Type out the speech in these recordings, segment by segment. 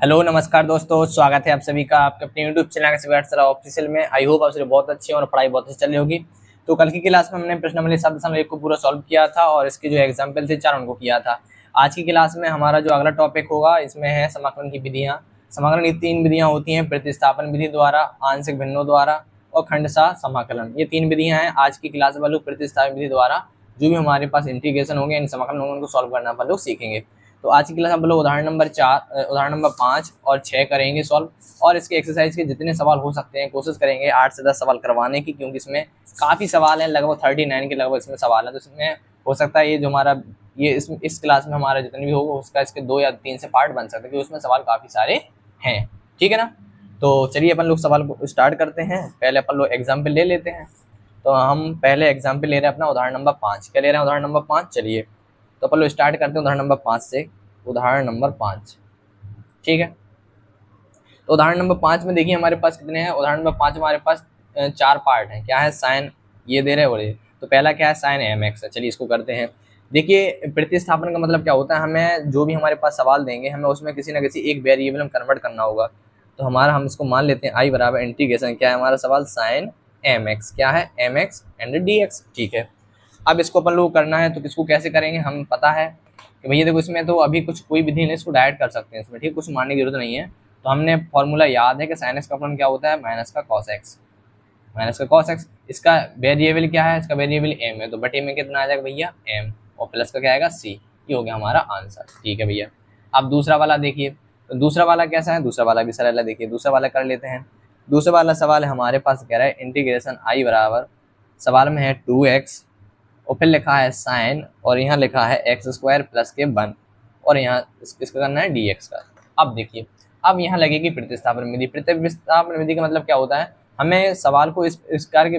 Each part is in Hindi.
हेलो नमस्कार दोस्तों, स्वागत है आप सभी का आपके अपने यूट्यूब चैनल के ऑफिशियल में। आई होप आप सभी बहुत अच्छे हैं और पढ़ाई बहुत अच्छी चल रही होगी। तो कल की क्लास में हमने प्रश्न नंबर 7.1 को पूरा सॉल्व किया था और इसके जो एग्जाम्पल थे 4 उनको किया था। आज की क्लास में हमारा जो अगला टॉपिक होगा इसमें है समाकलन की विधियाँ। समाकलन की 3 विधियाँ होती हैं, प्रतिस्थापन विधि द्वारा, आंशिक भिन्नों द्वारा और खंडशः समाकलन। ये 3 विधियाँ हैं। आज की क्लास में लोग प्रतिस्थापन विधि द्वारा जो भी हमारे पास इंटीग्रेशन होंगे, इन समाकलन होंगे, उनको सॉल्व करना अपन लोग सीखेंगे। तो आज की क्लास हम लोग उदाहरण नंबर 5 और 6 करेंगे सॉल्व, और इसके एक्सरसाइज के जितने सवाल हो सकते हैं कोशिश करेंगे 8 से 10 सवाल करवाने की, क्योंकि इसमें काफ़ी सवाल हैं, लगभग 39 के लगभग इसमें सवाल है। तो इसमें हो सकता है ये जो हमारा इस क्लास में हमारा जितने भी होगा उसका इसके 2 या 3 से पार्ट बन सकते हैं, क्योंकि उसमें सवाल काफ़ी सारे हैं। ठीक है ना। तो चलिए अपन लोग सवाल को स्टार्ट करते हैं। पहले अपन लोग एग्जाम्पल ले लेते हैं। तो हम पहले एग्जाम्पल ले रहे हैं अपना उदाहरण नंबर 5। क्या ले रहे हैं? उदाहरण नंबर 5। चलिए तो अपन लोग स्टार्ट करते हैं उदाहरण नंबर 5 से। उदाहरण नंबर 5, ठीक है। तो उदाहरण नंबर 5 में देखिए हमारे पास कितने हैं। उदाहरण नंबर 5 हमारे पास 4 पार्ट हैं। क्या है? साइन ये दे रहे हैं बोलिए। तो पहला क्या है? साइन एम एक्स है। चलिए इसको करते हैं। देखिए प्रतिस्थापन का मतलब क्या होता है, हमें जो भी हमारे पास सवाल देंगे हमें उसमें किसी ना किसी एक वेरिएबल में कन्वर्ट करना होगा। तो हमारा हम इसको मान लेते हैं आई बराबर इंटीग्रेशन, क्या है हमारा सवाल, साइन एम एक्स। क्या है? M x and d x. ठीक है। अब इसको अपन लोग करना है तो किसको कैसे करेंगे, हम पता है कि भैया देखो इसमें तो अभी कुछ कोई विधि नहीं, इसको डायरेक्ट कर सकते हैं इसमें, ठीक, कुछ मानने की जरूरत नहीं है। तो हमने फॉर्मूला याद है कि साइन एक्स का फॉर्म क्या होता है, माइनस का कॉस एक्स। माइनस का कॉस एक्स, इसका वेरिएबल क्या है, इसका वेरिएबल एम है, तो बटे में कितना आ जाएगा भैया, एम, और प्लस का क्या आएगा, सी। ये हो गया हमारा आंसर। ठीक है भैया। अब दूसरा वाला देखिए। तो दूसरा वाला कैसा है? दूसरा वाला भी सरल है। देखिए दूसरा वाला कर लेते हैं। दूसरा वाला सवाल है हमारे पास, कह रहा है इंटीग्रेशन आई बराबर, सवाल में है 2x और फिर लिखा है साइन, और यहाँ लिखा है एक्स स्क्वायर प्लस के 1, और यहाँ इसका करना है dx का। अब देखिए, अब यहाँ लगेगी प्रतिस्थापन विधि। प्रतिस्थापन विधि का मतलब क्या होता है, हमें सवाल को इस प्रकार के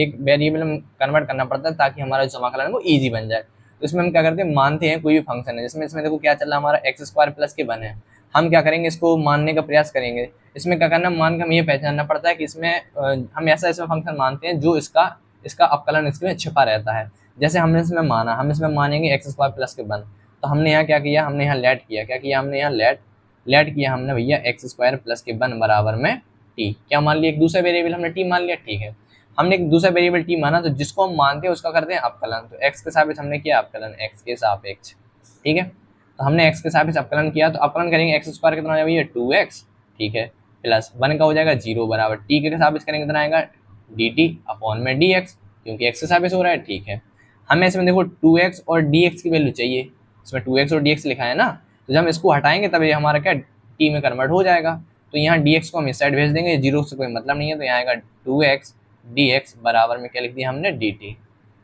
एक वेरिएबल में कन्वर्ट करना पड़ता है ताकि हमारा जो समाकलन है वो ईजी बन जाए। तो इसमें हम क्या करते हैं, मानते हैं कोई भी फंक्शन है, जिसमें इसमें देखो क्या चल रहा है हमारा, एक्स स्क्वायर प्लस के 1 है। हम क्या करेंगे, इसको मानने का प्रयास करेंगे। इसमें क्या करना, मान के हमें ये पहचानना पड़ता है कि इसमें हम ऐसा इसमें फंक्शन मानते हैं जो इसका अपकलन इसमें छिपा रहता है। जैसे हमने इसमें माना, हम इसमें मानेंगे एक्स स्क्वायर प्लस के 1। तो हमने यहाँ क्या किया, हमने यहाँ लेट किया। क्या किया हमने यहाँ लेट किया हमने भैया, एक्स स्क्वायर प्लस के 1 बराबर में टी। क्या मान लिया, एक दूसरा वेरिएबल हमने टी मान लिया। ठीक है, हमने एक दूसरा वेरिएबल टी माना, तो जिसको हम मानते हैं उसका करते हैं अपकलन। तो एक्स के सापेक्ष हमने किया अपकलन, एक्स के सापेक्ष। ठीक है, तो हमने एक्स के सापेक्ष अपकलन किया, तो अपकलन करेंगे एक्स स्क्वायर कितना हो जाएगा भैया, 2x। ठीक है, प्लस 1 का हो जाएगा 0 बराबर टी के सापेक्ष करेंगे कितना आएगा, डी टी अपॉन में डी एक्स, क्योंकि एक्स के सापेक्ष हो रहा है। ठीक है, हमें इसमें देखो 2x और dx की वैल्यू चाहिए। इसमें 2x और dx लिखा है ना, तो जब हम इसको हटाएंगे तब ये हमारा क्या t में कन्वर्ट हो जाएगा। तो यहाँ dx को हम इस साइड भेज देंगे, जीरो से कोई मतलब नहीं है, तो यहाँ आएगा 2x dx बराबर में क्या लिख दिया हमने, dt।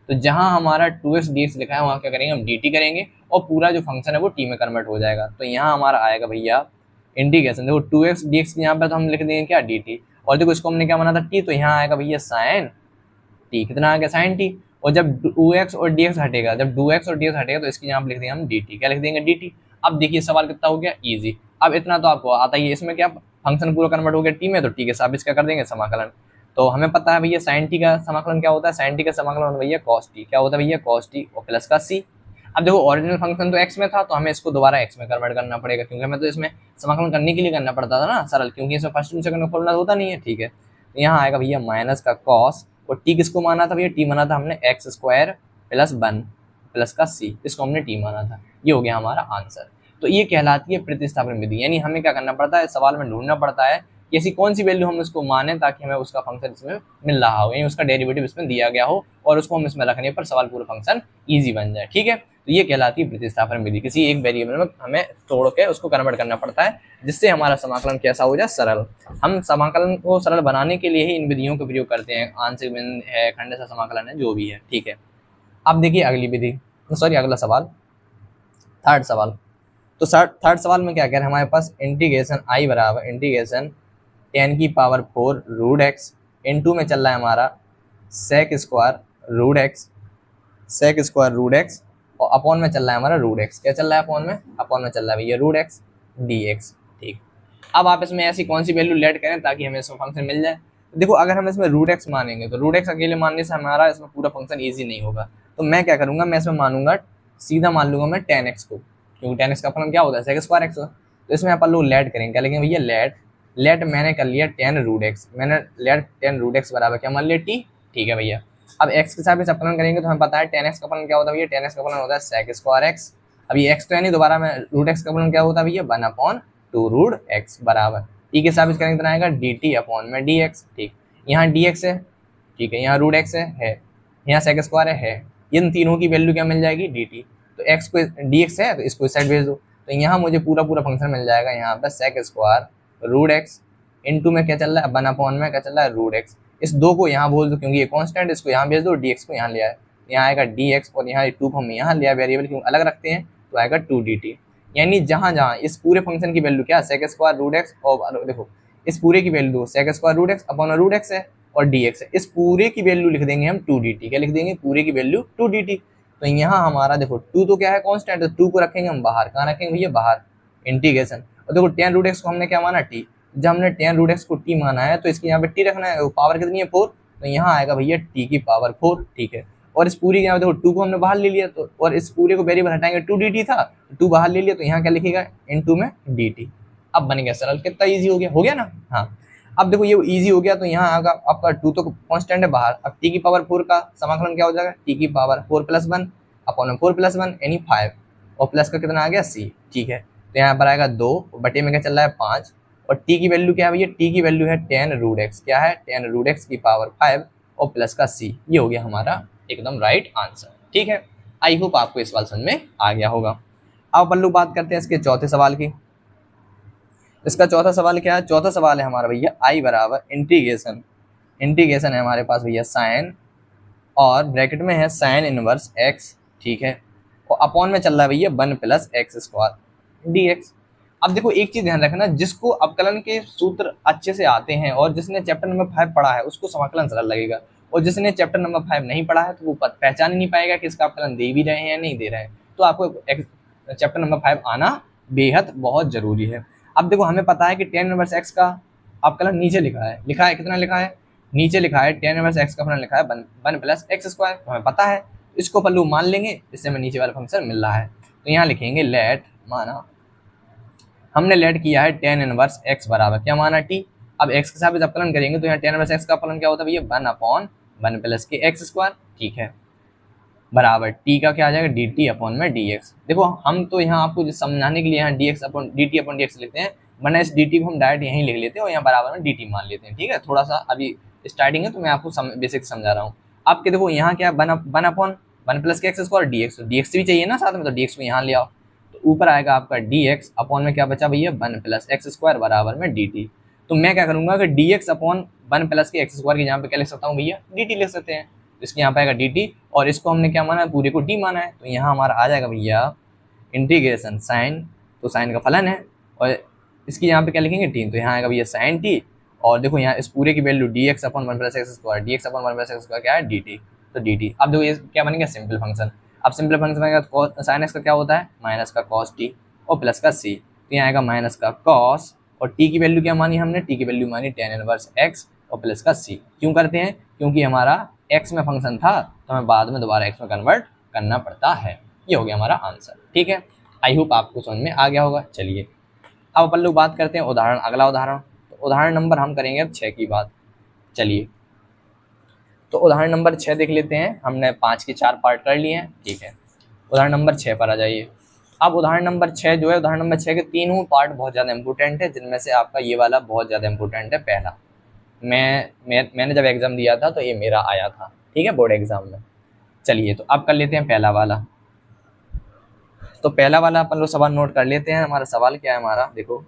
तो जहाँ हमारा 2x dx लिखा है वहाँ क्या करेंगे, हम dt करेंगे और पूरा जो फंक्शन है वो t में कन्वर्ट हो जाएगा। तो यहाँ हमारा आएगा भैया इंटीग्रेशन, देखो 2x dx यहाँ पर तो हम लिख देंगे क्या, dt, और देखो इसको हमने क्या माना था t, तो यहाँ आएगा भैया साइन t। कितना आ गया, साइन t। और जब 2x और dx हटेगा, जब 2x और dx हटेगा तो इसकी यहाँ लिख देंगे हम dt। क्या लिख देंगे, dt। अब देखिए सवाल कितना हो गया, इजी। अब इतना तो आपको आता ही है, इसमें क्या फंक्शन पूरा कन्वर्ट हो गया t में, तो t के सापेक्ष क्या कर देंगे, समाकलन। तो हमें पता है भैया साइन t का समाकलन क्या होता है, साइन t का समाकलन भैया cos t। क्या होता है भैया, cos t और प्लस का c। अब देखो ओरिजिनल फंक्शन तो x में था, तो हमें इसको दोबारा x में कन्वर्ट करना पड़ेगा, क्योंकि हमें तो इसमें समाकलन करने के लिए करना पड़ता था ना सरल, क्योंकि इसमें फर्स्ट सेकंड में खोलना होता नहीं है। ठीक है, तो यहाँ आएगा भैया माइनस का cos, और t किसको माना था भैया, t माना था हमने एक्स स्क्वायर प्लस 1 प्लस का c, इसको हमने t माना था। ये हो गया हमारा आंसर। तो ये कहलाती है प्रतिस्थापन विधि। यानी हमें क्या करना पड़ता है, सवाल में ढूंढना पड़ता है कि ऐसी कौन सी वैल्यू हम उसको माने ताकि हमें उसका फंक्शन इसमें मिल रहा हो, यानी उसका डेरिवेटिव इसमें दिया गया हो, और उसको हम इसमें रखने पर सवाल पूरा फंक्शन ईजी बन जाए। ठीक है, तो ये कहलाती है प्रतिस्थापन विधि। किसी एक वेरिएबल में हमें तोड़ के उसको कन्वर्ट करना पड़ता है, जिससे हमारा समाकलन कैसा हो जाए, सरल। हम समाकलन को सरल बनाने के लिए ही इन विधियों का प्रयोग करते हैं, आंशिक भिन्न है, खंडशः समाकलन है, जो भी है। ठीक है, अब देखिए अगली विधि, सॉरी अगला सवाल, थर्ड सवाल। तो थर्ड सवाल में क्या कह रहे हैं हमारे पास, इंटीग्रेशन आई बराबर इंटीग्रेशन 10 की पावर 4 रूट एक्स, इनटू में चल रहा है हमारा sec square root x, sec square root x, और अपॉन में चल रहा है हमारा रूट एक्स। क्या चल रहा है अपॉन में, अपॉन में चल रहा है भैया रूट एक्स डी एक्स। ठीक, अब आप इसमें ऐसी कौन सी वैल्यू लेट करें ताकि हमें इसमें फंक्शन मिल जाए। देखो अगर हम इसमें रूट एक्स मानेंगे तो रूट एक्स अकेले मानने से हमारा इसमें पूरा फंक्शन ईजी नहीं होगा। तो मैं क्या करूंगा, मैं इसमें मानूंगा, सीधा मान लूंगा मैं 10x को, क्योंकि 10x का फलन क्या होता है, सेक स्क्वायर एक्स। तो इसमें अपन लोग लेट करेंगे, क्या लिखेंगे भैया लेट, लेट मैंने कर लिया टेन रूट एक्स, मैंने लेट टेन रूट एक्स बराबर क्या मान लिया टी, ठीक है भैया। अब एक्स के साथ इस अपलन करेंगे तो हमें पता है टेन एक्स का अपलन क्या होता है भैया, टेन एक्स का अपलन होता है सेक स्क्वायर एक्स। अब ये एक्स तो है नहीं, दोबारा में रूट एक्स का अपलन क्या होता है भैया, one upon two root x बराबर टी के साथ करेंगे तो आएगा डी टी अपॉन में डी एक्स, ठीक। यहाँ डी एक्स है, ठीक है, यहाँ रूट एक्स है, यहाँ सेक स्क्वायर है, इन तीनों की वैल्यू क्या मिल जाएगी डी टी। तो एक्स को डी एक्स है तो इसको इस साइड भेज दो, तो यहाँ मुझे पूरा पूरा फंक्शन मिल जाएगा, यहाँ पर sec square root x into में क्या चल रहा है वन अपॉन में क्या चल रहा है रूट एक्स। इस दो को यहाँ बोल दो क्योंकि ये कांस्टेंट, इसको यहाँ भेज दो, डी एक्स को यहाँ लिया है, यहाँ आएगा डी एक्स और यहाँ टू को हम यहाँ लिया वेरिएबल क्यों अलग रखते हैं, तो आएगा टू डी टी। यानी जहाँ जहाँ इस पूरे फंक्शन की वैल्यू क्या सेक स्क्वायर रूट एक्स, और देखो इस पूरे की value sec square root x upon root x है और डी एक्स है, इस पूरे की वैल्यू लिख देंगे हम टू डी टी, क्या लिख देंगे पूरे की वैल्यू टू डी टी। तो यहाँ हमारा देखो टू तो क्या है कांस्टेंट, तो टू को रखेंगे हम बाहर, कहाँ रखेंगे भैया बाहर, इंटीग्रेशन। और देखो टेन रूट एक्स को हमने क्या माना टी, जब हमने टेन रूट एक्स को टी माना है तो इसके यहाँ पे टी रखना है, पावर कितनी है फोर, तो यहाँ आएगा भैया टी की पावर फोर, ठीक है। और इस पूरी यहाँ देखो टू को हमने बाहर ले लिया, तो और इस पूरे को वेरिएबल हटाएंगे, टू डी टी था टू बाहर ले लिया, तो यहाँ क्या लिखेगा इन टू में डी टी। अब बन गया सरल, कितना ईजी हो गया ना। हाँ अब देखो ये इजी हो गया, तो यहाँ आएगा आपका टू तो कांस्टेंट है बाहर, अब टी की पावर फोर का समाकलन क्या हो जाएगा, टी की power four plus one upon four plus one यानी फाइव, और प्लस का कितना आ गया सी, ठीक है। तो यहाँ पर आएगा दो बटे में क्या चल रहा है पाँच, और टी की वैल्यू क्या है भैया, टी की वैल्यू है टेन रूट एक्स, क्या है टेन रूट एक्स की पावर फाइव और प्लस का सी, ये हो गया हमारा एकदम राइट आंसर, ठीक है। आई होप आपको इस सवाल समझ में आ गया होगा। अब अपन लोग बात करते हैं इसके चौथे सवाल की। इसका चौथा सवाल क्या है, चौथा सवाल है हमारा भैया आई बराबर इंटीग्रेशन, इंटीग्रेशन है हमारे पास भैया साइन और ब्रैकेट में है साइन इनवर्स एक्स, ठीक है, और अपॉन में चल रहा है भैया one plus x square D x. अब देखो एक चीज ध्यान रखना, जिसको अवकलन के सूत्र अच्छे से आते हैं और जिसने चैप्टर नंबर 5 पढ़ा है उसको समाकलन सरल लगेगा, और जिसने चैप्टर नंबर 5 नहीं पढ़ा है तो वो पहचान ही नहीं पाएगा कि इसका अवकलन दे भी रहे हैं या नहीं दे रहे हैं। तो आपको चैप्टर नंबर 5 आना बेहद बहुत जरूरी है। अब देखो हमें पता है कि टेन इनवर्स एक्स का अवकलन नीचे लिखा है कितना लिखा है, नीचे लिखा है टेन इनवर्स एक्स का अवकलन लिखा है वन प्लस एक्स स्क्वायर, तो हमें पता है इसको पल्लू मान लेंगे, इससे हमें नीचे वाला फंक्शन मिल रहा है। तो यहाँ लिखेंगे लेट, माना हमने लेट किया है टेन इनवर्स एक्स बराबर क्या माना टी। अब एक्स के साथ अपलन करेंगे तो यहाँ टेन इनवर्स एक्स का अपलन क्या होता है भैया वन अपॉन वन प्लस के एक्स स्क्वायर, ठीक है, बराबर टी का क्या आ जाएगा डी टी अपॉन में डी एक्स। देखो हम तो यहाँ आपको समझाने के लिए यहाँ D x upon D t upon D x लिखते हैं, वरना इस डी टी को हम डायरेक्ट यहीं लिख लेते हैं और यहाँ बराबर में डी टी मान लेते हैं, ठीक है। थोड़ा सा अभी स्टार्टिंग है तो मैं आपको बेसिक समझा रहा हूँ। आपके देखो यहाँ क्या वन अपॉन वन प्लस के एक्स स्क्वायर डी एक्स, तो डी एक्स भी चाहिए ना साथ में, तो डी एक्स को यहाँ ले आओ, तो ऊपर आएगा आपका डी एक्स अपॉन में क्या बचा भैया वन प्लस एक्स स्क्वायर बराबर में डी टी। तो मैं क्या करूँगा कि D x upon one plus के एक्स स्क्वायर के यहाँ पे क्या लिख सकता हूँ भैया डी टी लिख सकते हैं, इसके यहाँ पे आएगा डी टी और इसको हमने क्या माना है पूरे को टी माना है, तो यहाँ हमारा आ जाएगा भैया इंटीग्रेशन साइन, तो साइन का फलन है और इसकी यहाँ पे क्या लिखेंगे टी, तो यहाँ आएगा भैया साइन टी, और देखो यहाँ इस पूरे की value D x upon one plus x square, D x upon one plus x square क्या है डी टी, तो डी टी। अब देखो ये क्या बनेगा सिंपल फंक्शन। अब सिंपल फंक्शन बनेगा साइन एक्स का क्या होता है माइनस का कॉस टी और प्लस का सी, तो यहाँ आएगा माइनस का कॉस, और टी की वैल्यू क्या मानी हमने, टी की वैल्यू मानी टेन इनवर्स एक्स और प्लस का सी। क्यों करते हैं, क्योंकि हमारा एक्स में फंक्शन था तो हमें बाद में दोबारा एक्स में कन्वर्ट करना पड़ता है। ये हो गया हमारा आंसर, ठीक है। आई होप आपको समझ में आ गया होगा। चलिए अब अपन लोग बात करते हैं उदाहरण, अगला उदाहरण। तो उदाहरण नंबर हम करेंगे अब 6 की बात। चलिए तो उदाहरण नंबर 6 देख लेते हैं, हमने 5 के 4 पार्ट कर लिए हैं, ठीक है। उदाहरण नंबर 6 पर आ जाइए। अब उदाहरण नंबर 6 जो है, उदाहरण नंबर 6 के तीनों पार्ट बहुत ज़्यादा इंपॉर्टेंट है, जिनमें से आपका ये वाला बहुत ज़्यादा इंपॉर्टेंट है। पहला मैंने जब एग्ज़ाम दिया था तो ये मेरा आया था, ठीक है, बोर्ड एग्ज़ाम में। चलिए तो अब कर लेते हैं पहला वाला। तो पहला वाला अपन लोग सवाल नोट कर लेते हैं। हमारा सवाल क्या है, हमारा देखो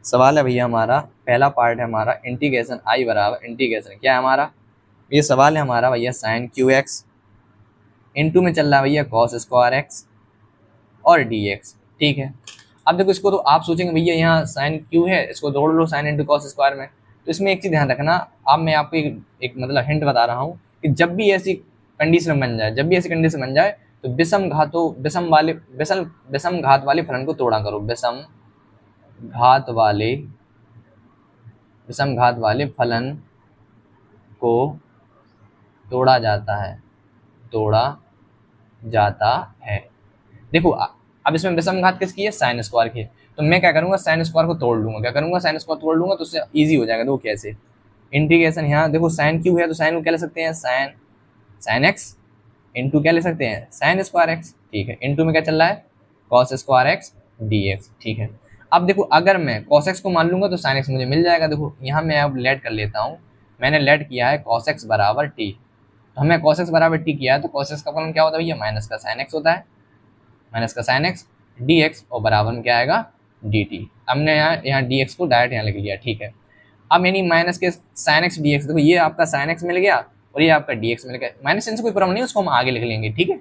सवाल है भैया, हमारा पहला पार्ट है हमारा इंटीग्रेशन आई बराबर इंटीग्रेशन क्या है हमारा, ये सवाल है हमारा भैया साइन क्यू एक्स इंटू में चल रहा है भैया कॉस स्क्वायर एक्स और डी एक्स, ठीक है। अब देखो इसको तो आप सोचेंगे भैया यहाँ साइन क्यू है, इसको जोड़ लो साइन इंटू कॉस स्क्वायर में। तो इसमें एक चीज़ ध्यान रखना, अब मैं आपको एक मतलब हिंट बता रहा हूँ कि जब भी ऐसी कंडीशन बन जाए तो विषम घात वाले फलन को तोड़ा करो, विषम घात वाले फलन को तोड़ा जाता है। देखो अब इसमें विषम घात किसकी है, साइन स्क्वायर की है, तो मैं क्या करूंगा, साइन स्क्वायर को तोड़ लूंगा। क्या करूंगा, साइन स्क्वायर तोड़ लूंगा तो उससे ईजी हो जाएगा। देखो कैसे, इंटीग्रेशन यहाँ देखो साइन क्यू है तो साइन को क्या ले सकते हैं, साइन एक्स इंटू क्या ले सकते हैं, साइन स्क्वायर एक्स। ठीक है, इंटू में क्या चल रहा है, cos square x D x. ठीक है, अब देखो अगर मैं कॉस एक्स को मान लूंगा तो साइन एक्स मुझे मिल जाएगा। देखो यहाँ मैं अब लेट कर लेता हूँ, मैंने लेट किया है कॉस एक्स बराबर टी। तो हमें कॉस एक्स बराबर टी किया है तो कॉस एक्स का फलन क्या होता है भैया, माइनस का साइन एक्स होता है, माइनस का साइन एक्स डी एक्स और बराबर में क्या आएगा डी टी। हमने यहाँ डी एक्स को डायरेक्ट यहाँ लिख लिया। ठीक है, अब यानी minus k sine x D x, देखो ये आपका साइन एक्स मिल गया और ये आपका डी एक्स मिल गया। माइनस से कोई प्रॉब्लम नहीं, उसको हम आगे लिख लेंगे। ठीक है,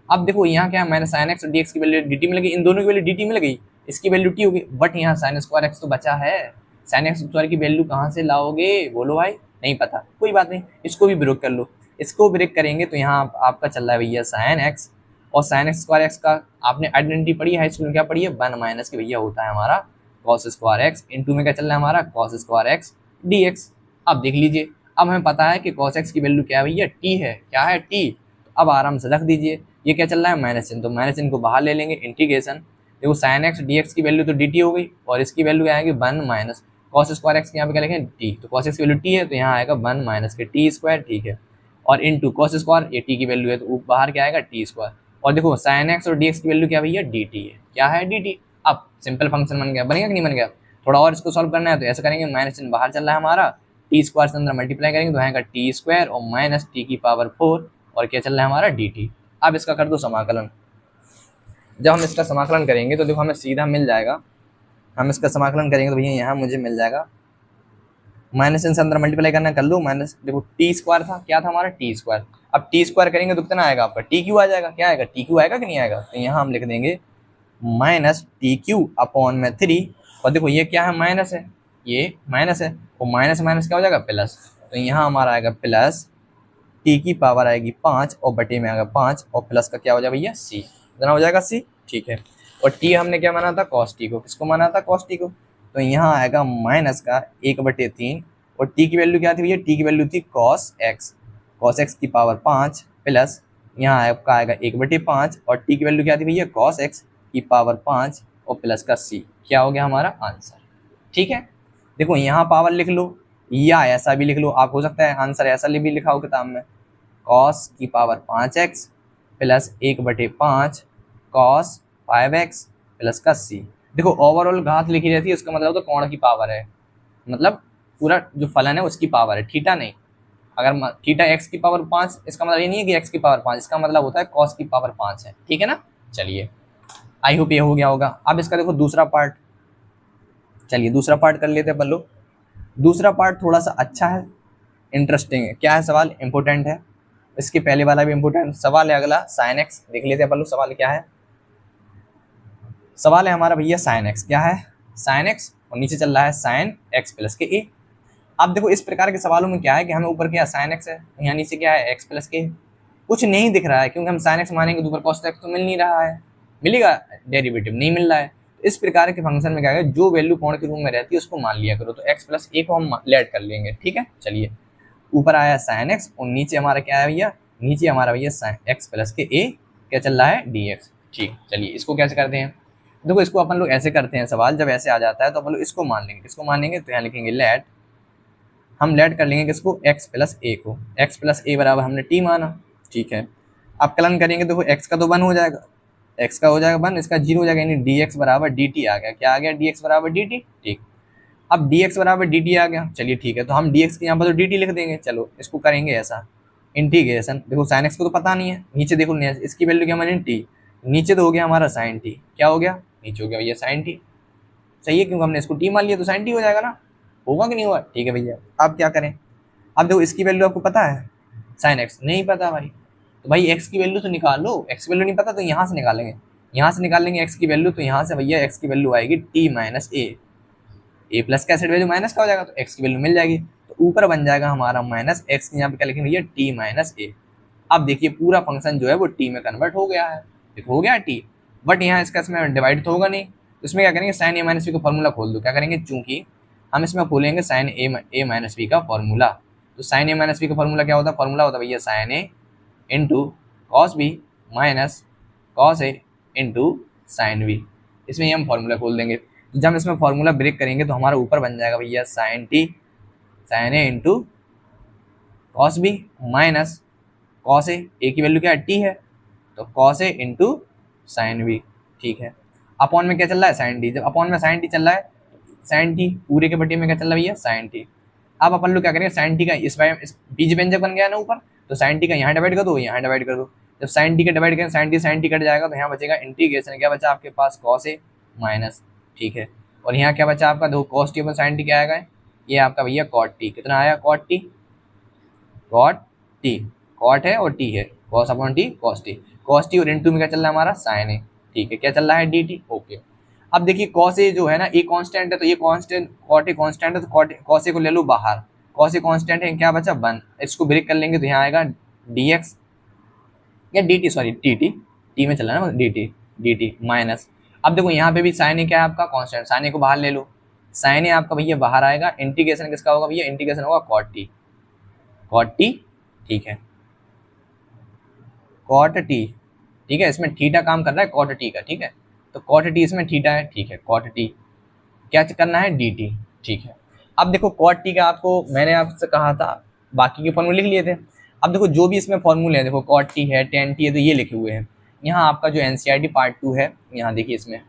अब देखो यहाँ क्या है, माइनस साइन एक्स और डी एक्स की वैल्यू डी टी मिल गई, इन दोनों की वैल्यू डी टी मिल गई, इसकी वैल्यू टी होगी। बट यहाँ साइन स्क्वायर एक्स तो बचा है, साइन एक्स स्क्वायर की वैल्यू कहाँ से लाओगे, बोलो भाई, नहीं पता, कोई बात नहीं, इसको भी ब्रेक कर लो। इसको ब्रेक करेंगे तो यहाँ आपका चल रहा है भैया साइन एक्स, और साइन एक्स स्क्वायर एक्स का आपने आइडेंटिटी पढ़ी है, इसमें क्या पढ़ी है, 1 माइनस के भैया होता है हमारा कॉस स्क्वायर एक्स, इंटू में क्या चल रहा है हमारा cos square x D x. अब देख लीजिए, अब हमें पता है कि कॉस एक्स की वैल्यू क्या है भैया, टी है। क्या है, टी। तो अब आराम से रख दीजिए, ये क्या चल रहा है, माइनस चिन्ह, तो माइनस चिन्ह को बाहर ले लेंगे, इंटीग्रेशन। देखो साइन एक्स डी एक्स की वैल्यू तो डी टी हो गई और इसकी वैल्यू क्या आएगी 1 माइनस कॉस स्क्वायर एक्स, यहाँ पे क्या लिखें टी, तो कॉस एक्स की वैल्यू टी है तो यहाँ आएगा 1 माइनस के टी स्क्वायर। ठीक है, और इंटू कॉस स्क्वायर, ये टी की वैल्यू है तो बाहर क्या आएगा टी स्क्वायर। और देखो साइन एक्स और डी एक्स की वैल्यू क्या भैया, डी टी है। क्या है, डी टी। अब सिंपल फंक्शन बन गया, बनेगा कि नहीं बन गया। थोड़ा और इसको सॉल्व करना है तो ऐसा करेंगे, माइनस चिन्ह बाहर चल रहा है हमारा, टी स्क्वायर से अंदर मल्टीप्लाई करेंगे तो आएगा टी स्क्वायर और माइनस टी की पावर 4 और क्या चल रहा है हमारा डी टी। अब इसका कर दो समाकलन। जब हम इसका समाकलन करेंगे तो देखो हमें सीधा मिल जाएगा, हम इसका समाकलन करेंगे तो भैया यहाँ मुझे मिल जाएगा, माइनस चिन्ह से अंदर मल्टीप्लाई करना कर लो, माइनस देखो टी स्क्वायर था, क्या था हमारा टी स्क्वायर। अब टी स्क्वायर करेंगे तो कितना आएगा आपका, टी क्यू आ जाएगा। क्या आएगा, टी क्यू आएगा कि नहीं आएगा, तो यहाँ हम लिख देंगे माइनस टी क्यू अपॉन में 3। और देखो ये क्या है, माइनस है, ये माइनस है, और माइनस माइनस क्या हो जाएगा, प्लस। तो यहाँ हमारा आएगा प्लस टी की पावर आएगी 5 और बटे में आएगा 5 और प्लस का क्या हो जाएगा भैया सी, इतना हो जाएगा सी। ठीक है, और टी हमने क्या माना था, कॉस टी को। किसको माना था, कॉस टी को। तो यहाँ आएगा माइनस का 1/3 और टी की वैल्यू क्या थी भैया, टी की वैल्यू थी कॉस एक्स की पावर 5 प्लस यहाँ आपका आएगा 1/5 और टी की वैल्यू क्या थी भैया, कॉस एक्स की पावर 5 और प्लस का सी। क्या हो गया हमारा आंसर। ठीक है, देखो यहाँ पावर लिख लो या ऐसा भी लिख लो, आप हो सकता है आंसर ऐसा भी लिखा हो किताब में, कॉस की power 5x plus 1/5 cos 5x plus का सी। देखो ओवरऑल घात लिखी रहती है, उसका मतलब तो कोण की पावर है, मतलब पूरा जो फलन है उसकी पावर है, थीटा नहीं। अगर थीटा x की पावर 5, इसका मतलब ये नहीं है कि x की पावर 5, इसका मतलब होता है कॉस की पावर 5 है। ठीक है ना, चलिए आई होप ये हो गया होगा। अब इसका देखो दूसरा पार्ट, चलिए दूसरा पार्ट कर लेते हैं अपन लोग। दूसरा पार्ट थोड़ा सा अच्छा है, इंटरेस्टिंग है। क्या है सवाल, इंपॉर्टेंट है, इसके पहले वाला भी इंपॉर्टेंट सवाल है। अगला साइन एक्स देख लेते हैं अपन लोग, सवाल क्या है। सवाल है हमारा भैया साइन एक्स, क्या है साइन एक्स और नीचे चल रहा है साइन एक्स प्लस के ए। अब देखो इस प्रकार के सवालों में क्या है कि हमें ऊपर क्या साइन एक्स है, यहाँ नीचे क्या है एक्स प्लस के, कुछ नहीं दिख रहा है क्योंकि हम साइन एक्स मानेंगे तो ऊपर कॉस एक्स तो मिल नहीं रहा है, मिलेगा डेरिवेटिव नहीं मिल रहा है। इस प्रकार के फंक्शन में क्या है, जो वैल्यू कोण के रूप में रहती है उसको मान लिया करो। तो एक्स प्लस ए को हम लेट कर लेंगे। ठीक है, चलिए ऊपर आया साइन एक्स और नीचे हमारा क्या है भैया, नीचे हमारा भैया साइन एक्स प्लस के ए क्या चल रहा है डी एक्स। ठीक, चलिए इसको कैसे करते हैं, देखो इसको अपन लोग ऐसे करते हैं सवाल, जब ऐसे आ जाता है तो अपन लोग इसको मान लेंगे। किसको मान लेंगे, तो यहाँ लिखेंगे लेट, हम लेट कर लेंगे किसको, एक्स प्लस ए को। एक्स प्लस ए बराबर हमने टी माना। ठीक है, अब कलन करेंगे देखो एक्स का तो 1 हो जाएगा, एक्स का हो जाएगा 1, इसका 0 हो जाएगा, यानी डी एक्स बराबर डी टी आ गया। क्या आ गया, डी एक्स बराबर डी टी। ठीक, अब डी एक्स बराबर डी टी आ गया, चलिए ठीक है, तो हम डी एक्स के यहाँ पर तो डी टी लिख देंगे। चलो इसको करेंगे ऐसा, इंटीग्रेशन। देखो साइन एक्स को तो पता नहीं है, नीचे देखो इसकी वैल्यू क्या मानी टी, नीचे तो हो गया हमारा साइन टी, क्या हो गया नीचे हो गया भैया साइन टी। सही है, क्योंकि हमने इसको टी मान लिया तो साइन टी हो जाएगा ना, होगा कि नहीं हुआ। ठीक है भैया, अब क्या करें, अब देखो इसकी वैल्यू आपको पता है, साइन एक्स नहीं पता भाई, तो भाई एक्स की वैल्यू तो निकाल लो। एक्स की वैल्यू नहीं पता तो यहाँ से निकालेंगे, यहाँ से निकालेंगे एक्स की वैल्यू, तो यहाँ से भैया एक्स की वैल्यू आएगी टी माइनस ए, ए प्लस का एसिड वैल्यू माइनस का हो जाएगा तो एक्स की वैल्यू मिल जाएगी। तो ऊपर बन जाएगा हमारा माइनस एक्स, यहाँ पे क्या लिखेंगे भैया टी माइनस ए। अब देखिए पूरा फंक्शन जो है वो टी में कन्वर्ट हो गया है, देखो हो गया टी, बट यहाँ इसका इसमें डिवाइड तो होगा नहीं, तो इसमें क्या करेंगे साइन ए माइनस बी का फॉर्मूला खोल दो। क्या करेंगे, चूंकि हम इसमें खोलेंगे साइन ए माइनस बी का फॉर्मूला, तो साइन ए माइनस बी का फॉर्मूला क्या होता है, फॉर्मूला होता है भैया sine A into cos B minus cos A into sine B. इसमें ही हम फॉर्मूला खोल देंगे। तो जब हम इसमें फॉर्मूला ब्रेक करेंगे तो हमारा ऊपर बन जाएगा भैया sine T sine A into cos B minus cos A की वैल्यू क्या है टी है, तो cos A into sine B. ठीक है, अपॉन में क्या चल रहा है साइन टी, जब अपॉन में साइन टी चल रहा है साइन टी पूरे के बटे में क्या चल रहा है भैया साइन टी। अब अपन लोग क्या करेंगे साइन टी का इस बीज व्यंजक बन गया ना ऊपर, तो साइन टी का यहाँ डिवाइड कर दो यहाँ डिवाइड कर दो। जब साइन टी का डिवाइड करें साइन टी कट जाएगा तो यहाँ बचेगा इंटीग्रेशन क्या बचा आपके पास कॉस ए माइनस। ठीक है, और यहाँ क्या बचा आपका देखो कॉस टी अपन साइन टी क्या आएगा ये आपका भैया कॉट टी, कितना आया कॉट टी कॉट है और टी है cos upon T cos T और इनटू में क्या चल रहा है हमारा साइन ए। ठीक है, क्या चल रहा है डी टी। ओके, अब देखिए कॉस ए जो है ना ए कांस्टेंट है, तो ये कांस्टेंट कॉट ए कांस्टेंट है, तो कॉस ए को ले लो बाहर, कॉस ए कांस्टेंट है क्या बचा 1, इसको ब्रेक कर लेंगे तो यहाँ आएगा dx या dt सॉरी टी में चला ना dt माइनस। अब देखो यहाँ पे भी साइन ए क्या है आपका कांस्टेंट, साइन ए को बाहर ले लो, साइन ए आपका भैया बाहर आएगा, इंटीग्रेशन किसका होगा भैया इंटीग्रेशन होगा कॉट टी। ठीक है कॉट टी, ठीक है इसमें थीटा काम कर रहा है कॉट टी का। ठीक है, तो कॉट टी इसमें थीटा है। ठीक है, कॉट टी क्या करना है डी टी। ठीक है, अब देखो कॉट टी का आपको मैंने आपसे कहा था बाकी के फॉर्मूले लिख लिए थे। अब देखो जो भी इसमें फॉर्मूले हैं देखो कॉट टी है टेन टी है तो ये लिखे हुए हैं। यहाँ आपका जो एनसीईआरटी पार्ट 2 है यहाँ देखिए इसमें,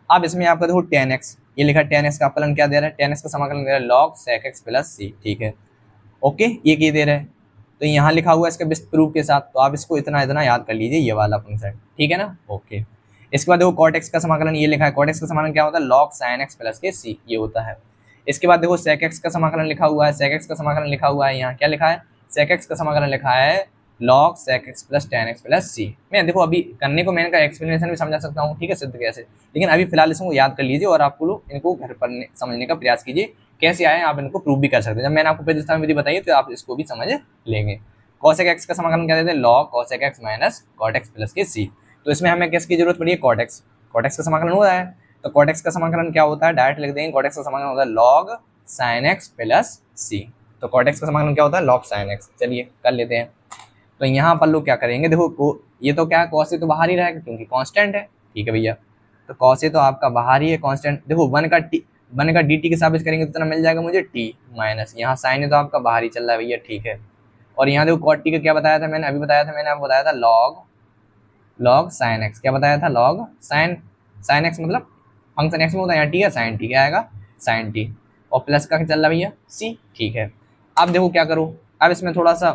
अब इसमें आपका देखो टेन एक्स ये लिखा है, टेन एक्स का अपकलन क्या दे रहा है, टेन एक्स का समाकलन दे रहा है लॉग सेक एक्स प्लस सी। ठीक है ओके, ये क्या दे रहा है तो यहाँ लिखा हुआ है इसके विस्तृत प्रूफ के साथ, तो आप इसको इतना याद कर लीजिए ये वाला फंक्शन। ठीक है ना ओके, इसके बाद देखो कॉट एक्स का समाकलन ये लिखा है, कॉट एक्स का समाकलन क्या होता है लॉग साइन एक्स प्लस के सी ये होता है। इसके बाद देखो सेक एक्स का समाकलन लिखा हुआ है, सेक एक्स का समाकलन लिखा हुआ है यहाँ क्या लिखा है सेक एक्स का समाकलन लिखा है log sec X plus tan X plus C. मैं देखो अभी करने को मैंने का एक्सप्लेनेशन भी समझा सकता हूँ, ठीक है सिद्ध कैसे, लेकिन अभी फिलहाल इसको याद कर लीजिए और आपको लोग इनको घर पर समझने का प्रयास कीजिए, कैसे आए आप इनको प्रूव भी कर सकते हैं। जब मैंने आपको प्रतिस्थापन विधि बताई तो आप इसको भी समझ लेंगे। कॉसेक एक्स का समाकलन क्या देते हैं log cosec x minus cot x plus के सी, तो इसमें हमें किसकी जरूरत पड़ी है कॉट एक्स का समाकलन हुआ है, तो कॉट एक्स का समाकलन क्या होता है डायरेक्ट लिख देंगे, कॉट एक्स का समाकलन होता है लॉग साइन एक्स प्लस सी। तो कॉट एक्स का समाकलन क्या होता है लॉग साइन एक्स, चलिए कर लेते हैं। तो यहाँ पर लोग क्या करेंगे देखो ये तो क्या है कॉस ए तो बाहर ही रहेगा क्योंकि कांस्टेंट है। ठीक है भैया, तो कॉस ए तो आपका बाहर ही है कांस्टेंट, देखो वन का डी टी के साबित करेंगे तो इतना मिल जाएगा मुझे टी माइनस यहाँ साइन ए तो आपका बाहर ही चल रहा है भैया। ठीक है, और यहाँ देखो कॉट टी का क्या बताया था मैंने अभी बताया था, मैंने आपको बताया था लॉग साइन एक्स, क्या बताया था लॉग साइन एक्स मतलब फंक्शन एक्स में होता है, यहाँ टी है साइन टी क्या आएगा साइन टी, और प्लस का चल रहा भैया सी। ठीक है, अब देखो क्या करो, अब इसमें थोड़ा सा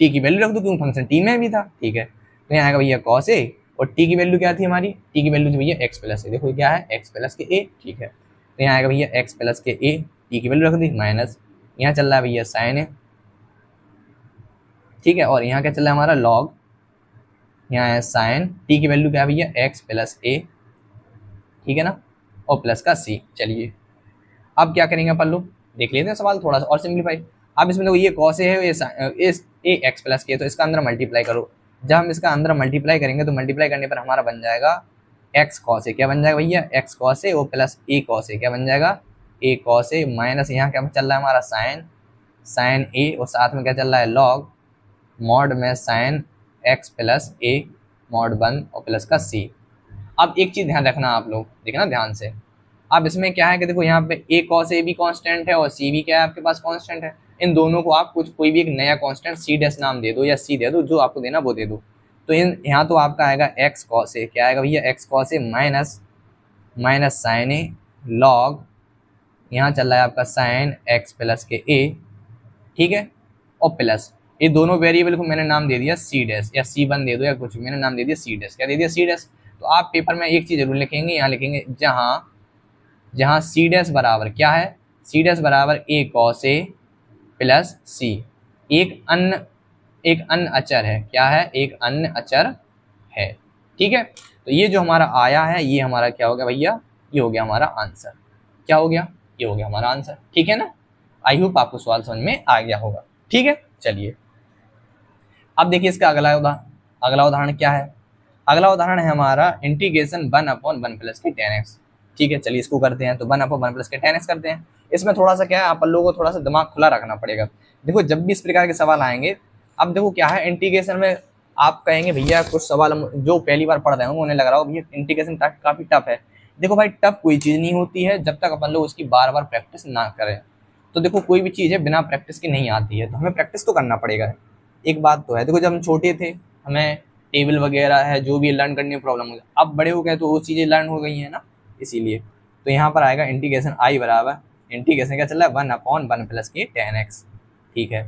टी की वैल्यू रख दो क्योंकि फंक्शन टी में भी था। ठीक है, तो यहाँ आएगा भैया कॉस ए और टी की वैल्यू क्या थी हमारी, टी की वैल्यू थी भैया एक्स प्लस ए, देखो क्या है एक्स प्लस के ए। ठीक है, तो यहाँ आएगा भैया एक्स प्लस के ए, टी की वैल्यू रख दी माइनस, यहाँ चल रहा है भैया साइन ए। ठीक है, और यहाँ क्या चल रहा है हमारा लॉग, यहाँ है साइन, टी की वैल्यू क्या है भैया एक्स प्लस ए। ठीक है ना, और प्लस का सी। चलिए अब क्या करेंगे अपन लोग देख लेते हैं सवाल थोड़ा सा और सिंप्लीफाई। अब इसमें देखो ये कॉस ए है ये एक्स प्लस के, तो इसका अंदर मल्टीप्लाई करो, जब हम इसका अंदर मल्टीप्लाई करेंगे तो मल्टीप्लाई करने पर हमारा बन जाएगा एक्स कॉस ए, क्या बन जाएगा भैया एक्स कॉस ए और प्लस ए कॉस ए, क्या बन जाएगा ए कॉस ए माइनस यहाँ क्या चल रहा है हमारा साइन ए और साथ में क्या चल रहा है लॉग मॉड में sine x plus A mod 1 और प्लस का सी। अब एक चीज़ ध्यान रखना आप लोग देखना ध्यान से, अब इसमें क्या है कि देखो यहाँ पे ए कॉस ए भी कांस्टेंट है और सी भी क्या है आपके पास कांस्टेंट है, इन दोनों को आप कोई भी एक नया कांस्टेंट सी डैश नाम दे दो या सी दे दो, जो आपको देना वो दे दो। तो यहाँ तो आपका आएगा एक्स कॉस ए, क्या आएगा भैया x cos A minus sign A log यहाँ चल रहा है आपका साइन एक्स प्लस के ए। ठीक है, और प्लस ये दोनों वेरिएबल को मैंने नाम दे दिया सी डैश या सी वन दे दो या कुछ, मैंने नाम दे दिया सी डैश, क्या दे दिया सी डैश। तो आप पेपर में एक चीज़ जरूर लिखेंगे, यहाँ लिखेंगे जहाँ सी डैश बराबर क्या है, सी डैश बराबर ए कॉस ए प्लस सी, एक अन्य अचर है, क्या है एक अन्य अचर है। ठीक है, तो ये जो हमारा आया है ये हमारा क्या हो गया भैया, ये हो गया हमारा आंसर, क्या हो गया ये हो गया हमारा आंसर। ठीक है ना, आई होप आपको सवाल समझ में आ गया होगा। ठीक है, चलिए अब देखिए इसका अगला उदाहरण क्या है, अगला उदाहरण है हमारा इंटीग्रेशन 1/1 प्लस की 10x। ठीक है, चलिए इसको करते हैं, तो 1/1 प्लस के 10x करते हैं। इसमें थोड़ा सा क्या है आप लोगों को थोड़ा सा दिमाग खुला रखना पड़ेगा। देखो जब भी इस प्रकार के सवाल आएंगे, अब देखो क्या है इंटीग्रेशन में आप कहेंगे भैया कुछ सवाल जो पहली बार पढ़ रहे होंगे उन्हें लग रहा हो भैया इंटीग्रेशन काफी टफ है, देखो भाई टफ कोई चीज़ नहीं होती है जब तक अपन लोग उसकी बार बार प्रैक्टिस ना करें। तो देखो कोई भी चीज़ है बिना प्रैक्टिस के नहीं आती है, तो हमें प्रैक्टिस तो करना पड़ेगा। एक बात तो है, देखो जब हम छोटे थे हमें टेबल वगैरह है जो भी लर्न करने में प्रॉब्लम हो गई, अब बड़े हो गए तो वो चीज़ें लर्न हो गई हैं ना, इसीलिए। तो यहाँ पर आएगा इंटीग्रेशन आई बराबर इंटीग्रेशन क्या चल रहा है 1/1 प्लस के 10x। ठीक है,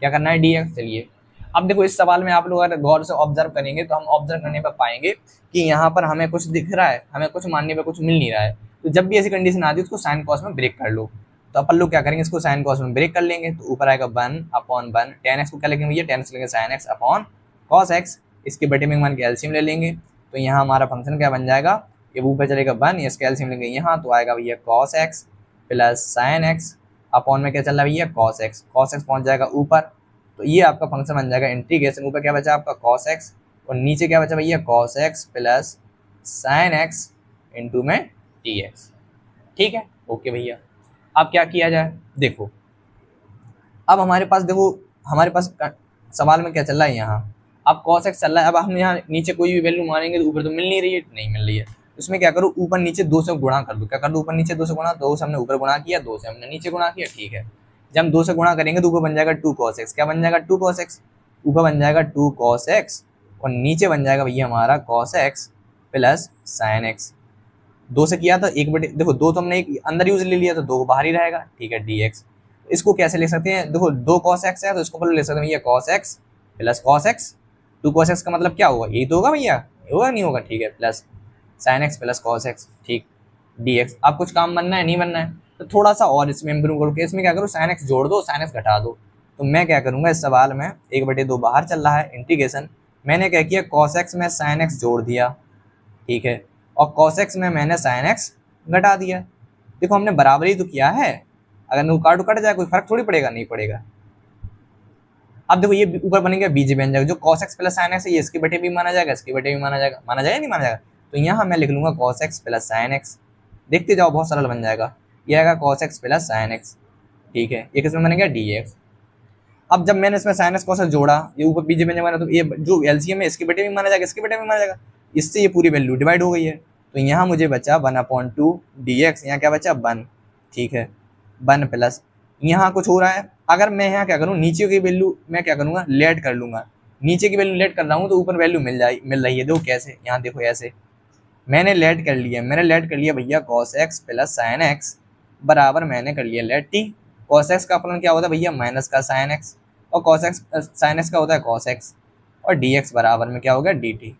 क्या करना है dx। चलिए अब देखो इस सवाल में आप लोग अगर गौर से ऑब्जर्व करेंगे तो हम ऑब्जर्व करने पर पाएंगे कि यहाँ पर हमें कुछ दिख रहा है, हमें कुछ मानने पर कुछ मिल नहीं रहा है। तो जब भी ऐसी कंडीशन आती है उसको साइन कॉस में ब्रेक कर लो। तो अपन लोग क्या करेंगे, इसको साइन कॉस में ब्रेक कर लेंगे। तो ऊपर आएगा 1/1 10x को क्या लिखेंगे भैया 10x लेंगे sine x upon cos x, इसके बटे में मान के एलसीएम ले लेंगे। तो यहाँ हमारा फंक्शन क्या बन जाएगा, ये ऊपर चलेगा 1, इसके एलसीएम लेंगे यहाँ तो आएगा भैया cos x plus sine x upon में क्या चल रहा है भैया कॉस एक्स पहुंच जाएगा ऊपर। तो ये आपका फंक्शन बन जाएगा इंटीग्रेशन, ऊपर क्या बचा आपका कॉस एक्स और नीचे क्या बचा भैया cos x plus sine x into में डी एक्स। ठीक है, ओके भैया। अब क्या किया जाए, देखो अब हमारे पास देखो हमारे पास सवाल में क्या चल रहा है यहाँ, अब cos x चल रहा है। अब हम यहाँ नीचे कोई भी वैल्यू मारेंगे तो ऊपर तो मिल नहीं रही है, नहीं मिल रही है। इसमें क्या करो ऊपर नीचे 2 से गुणा कर दो। क्या कर दो ऊपर नीचे 2 से गुणा, 2 से हमने ऊपर गुणा किया 2 से हमने नीचे गुणा किया। ठीक है, जब हम 2 से गुणा करेंगे तो ऊपर बन जाएगा 2 cos x। क्या बन जाएगा 2 cos x, ऊपर बन जाएगा 2 cos x और नीचे बन जाएगा भैया हमारा cos x plus sign x। 2 से किया था 1 बटे, देखो 2 तो हमने एक अंदर यूज ले लिया तो 2 बाहर ही रहेगा। ठीक है dx, इसको कैसे लिख सकते हैं, देखो 2 cos x है तो इसको पहले ले सकते हैं भैया cos x plus cos x। 2 cos x का मतलब क्या होगा, यही तो होगा भैया, होगा नहीं होगा। ठीक है, plus sin x plus cos x। ठीक, dx। अब कुछ काम बनना है नहीं बनना है, तो थोड़ा सा और इसमें इम्प्रूव करो। इसमें क्या करो sin x जोड़ दो sin x घटा दो। तो मैं क्या करूंगा इस सवाल में 1/2 बाहर चल रहा है इंटीग्रेशन, मैंने क्या किया cos x में sin x जोड़ दिया। ठीक है, और cos x में मैंने sin x घटा दिया। देखो हमने बराबरी तो किया है, अगर नो काट कट जाए कोई फर्क थोड़ी पड़ेगा, नहीं पड़ेगा। अब देखो ये ऊपर बनेगा बीजे बन जाएगा, जो cos x plus sin x है ये इसके बटे भी माना जाएगा, इसके बटे भी माना जाएगा, माना जाएगा नहीं माना जाएगा। तो यहाँ मैं लिख लूंगा cos x plus sin x, देखते जाओ बहुत सरल बन जाएगा। ये आएगा cos x plus sin x। ठीक है, एक इसमें बनेगा dx। अब जब मैंने इसमें sin x cos x जोड़ा, ये ऊपर बीजे बन जाएगा, तो ये जो एलसीएम है इसके बटे भी माना जाएगा, इसके बटे भी माना जाएगा, इससे ये पूरी वैल्यू डिवाइड हो गई है। तो यहाँ मुझे बचा 1/2 dx, यहाँ क्या बचा 1। ठीक है, 1 प्लस यहाँ कुछ हो रहा है, अगर मैं यहाँ क्या करूँ नीचे की वैल्यू मैं क्या करूँगा लेट कर लूँगा, नीचे की वैल्यू लेट कर रहा हूँ तो ऊपर वैल्यू मिल रही है। देखो कैसे, यहाँ देखो ऐसे मैंने लेट कर लिया, भैया cos x plus sine x बराबर मैंने कर लिया लेट t। cos x का अपलन क्या होता है भैया माइनस का साइन x, और cos x साइन x का होता है cos x, और dx बराबर में क्या हो गया dt।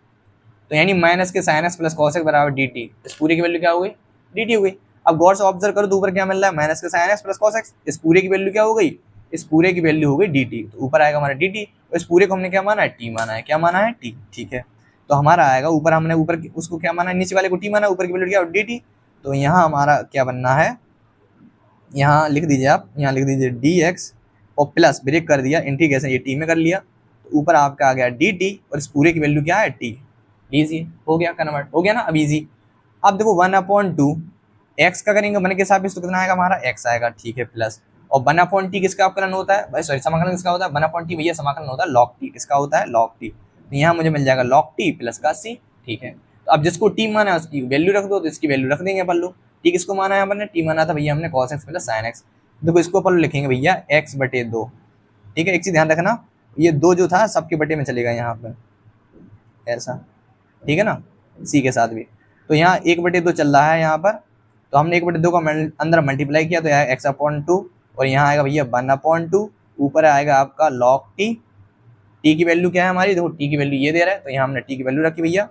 तो यानी minus k sine x plus cos x बराबर dt, इस पूरे की वैल्यू क्या हो गई dt हो गई। अब गौर से ऑब्जर्व करो तो ऊपर क्या मिल रहा है minus k sine x plus cos x, इस पूरे की वैल्यू क्या हो गई, इस पूरे की वैल्यू हो गई dt। तो ऊपर आएगा हमारा dt, और इस पूरे को हमने क्या माना है t माना है, क्या माना है t। ठीक है, तो हमारा आएगा ऊपर हमने ऊपर उसको क्या माना है नीचे वाले को t माना, ऊपर की वैल्यू क्या dt। तो यहाँ हमारा क्या बनना है, यहाँ लिख दीजिए आप, यहाँ लिख दीजिए dx और प्लस ब्रेक कर दिया इंटीग्रेशन, ये t में कर लिया तो ऊपर आपका आ गया dt, और इस पूरे की वैल्यू क्या है t। इजी हो गया, कन्वर्ट हो गया ना अब इजी। अब देखो 1/2 x का करेंगे 1 के साथ तो कितना आएगा हमारा x आएगा। ठीक है, प्लस और 1/t किसका अपकरण होता है भाई, सॉरी समाकलन किसका होता है 1/t भैया समाकलन होता है log t, किसका होता है log t। तो यहाँ मुझे मिल जाएगा log t प्लस का c। ठीक है, तो अब जिसको t माना है उसकी वैल्यू रख दो, तो इसकी वैल्यू रख देंगे अपन लोग। t किसको माना है हमने, t माना था भैया हमने cos x plus sin x। देखो इसको अपन लिखेंगे भैया x/2। ठीक है, एक चीज ध्यान रखना, ये 2 जो था सबके बटे में चलेगा यहाँ पर ऐसा, ठीक है ना, c के साथ भी। तो यहाँ 1/2 चल रहा है यहाँ पर, तो हमने 1/2 का अंदर मल्टीप्लाई किया तो यहाँ x/2, और यहाँ आएगा भैया 1/2, ऊपर आएगा आपका log t। t की वैल्यू क्या है हमारी, देखो t की वैल्यू ये दे रहा है, तो यहाँ हमने t की वैल्यू रखी भैया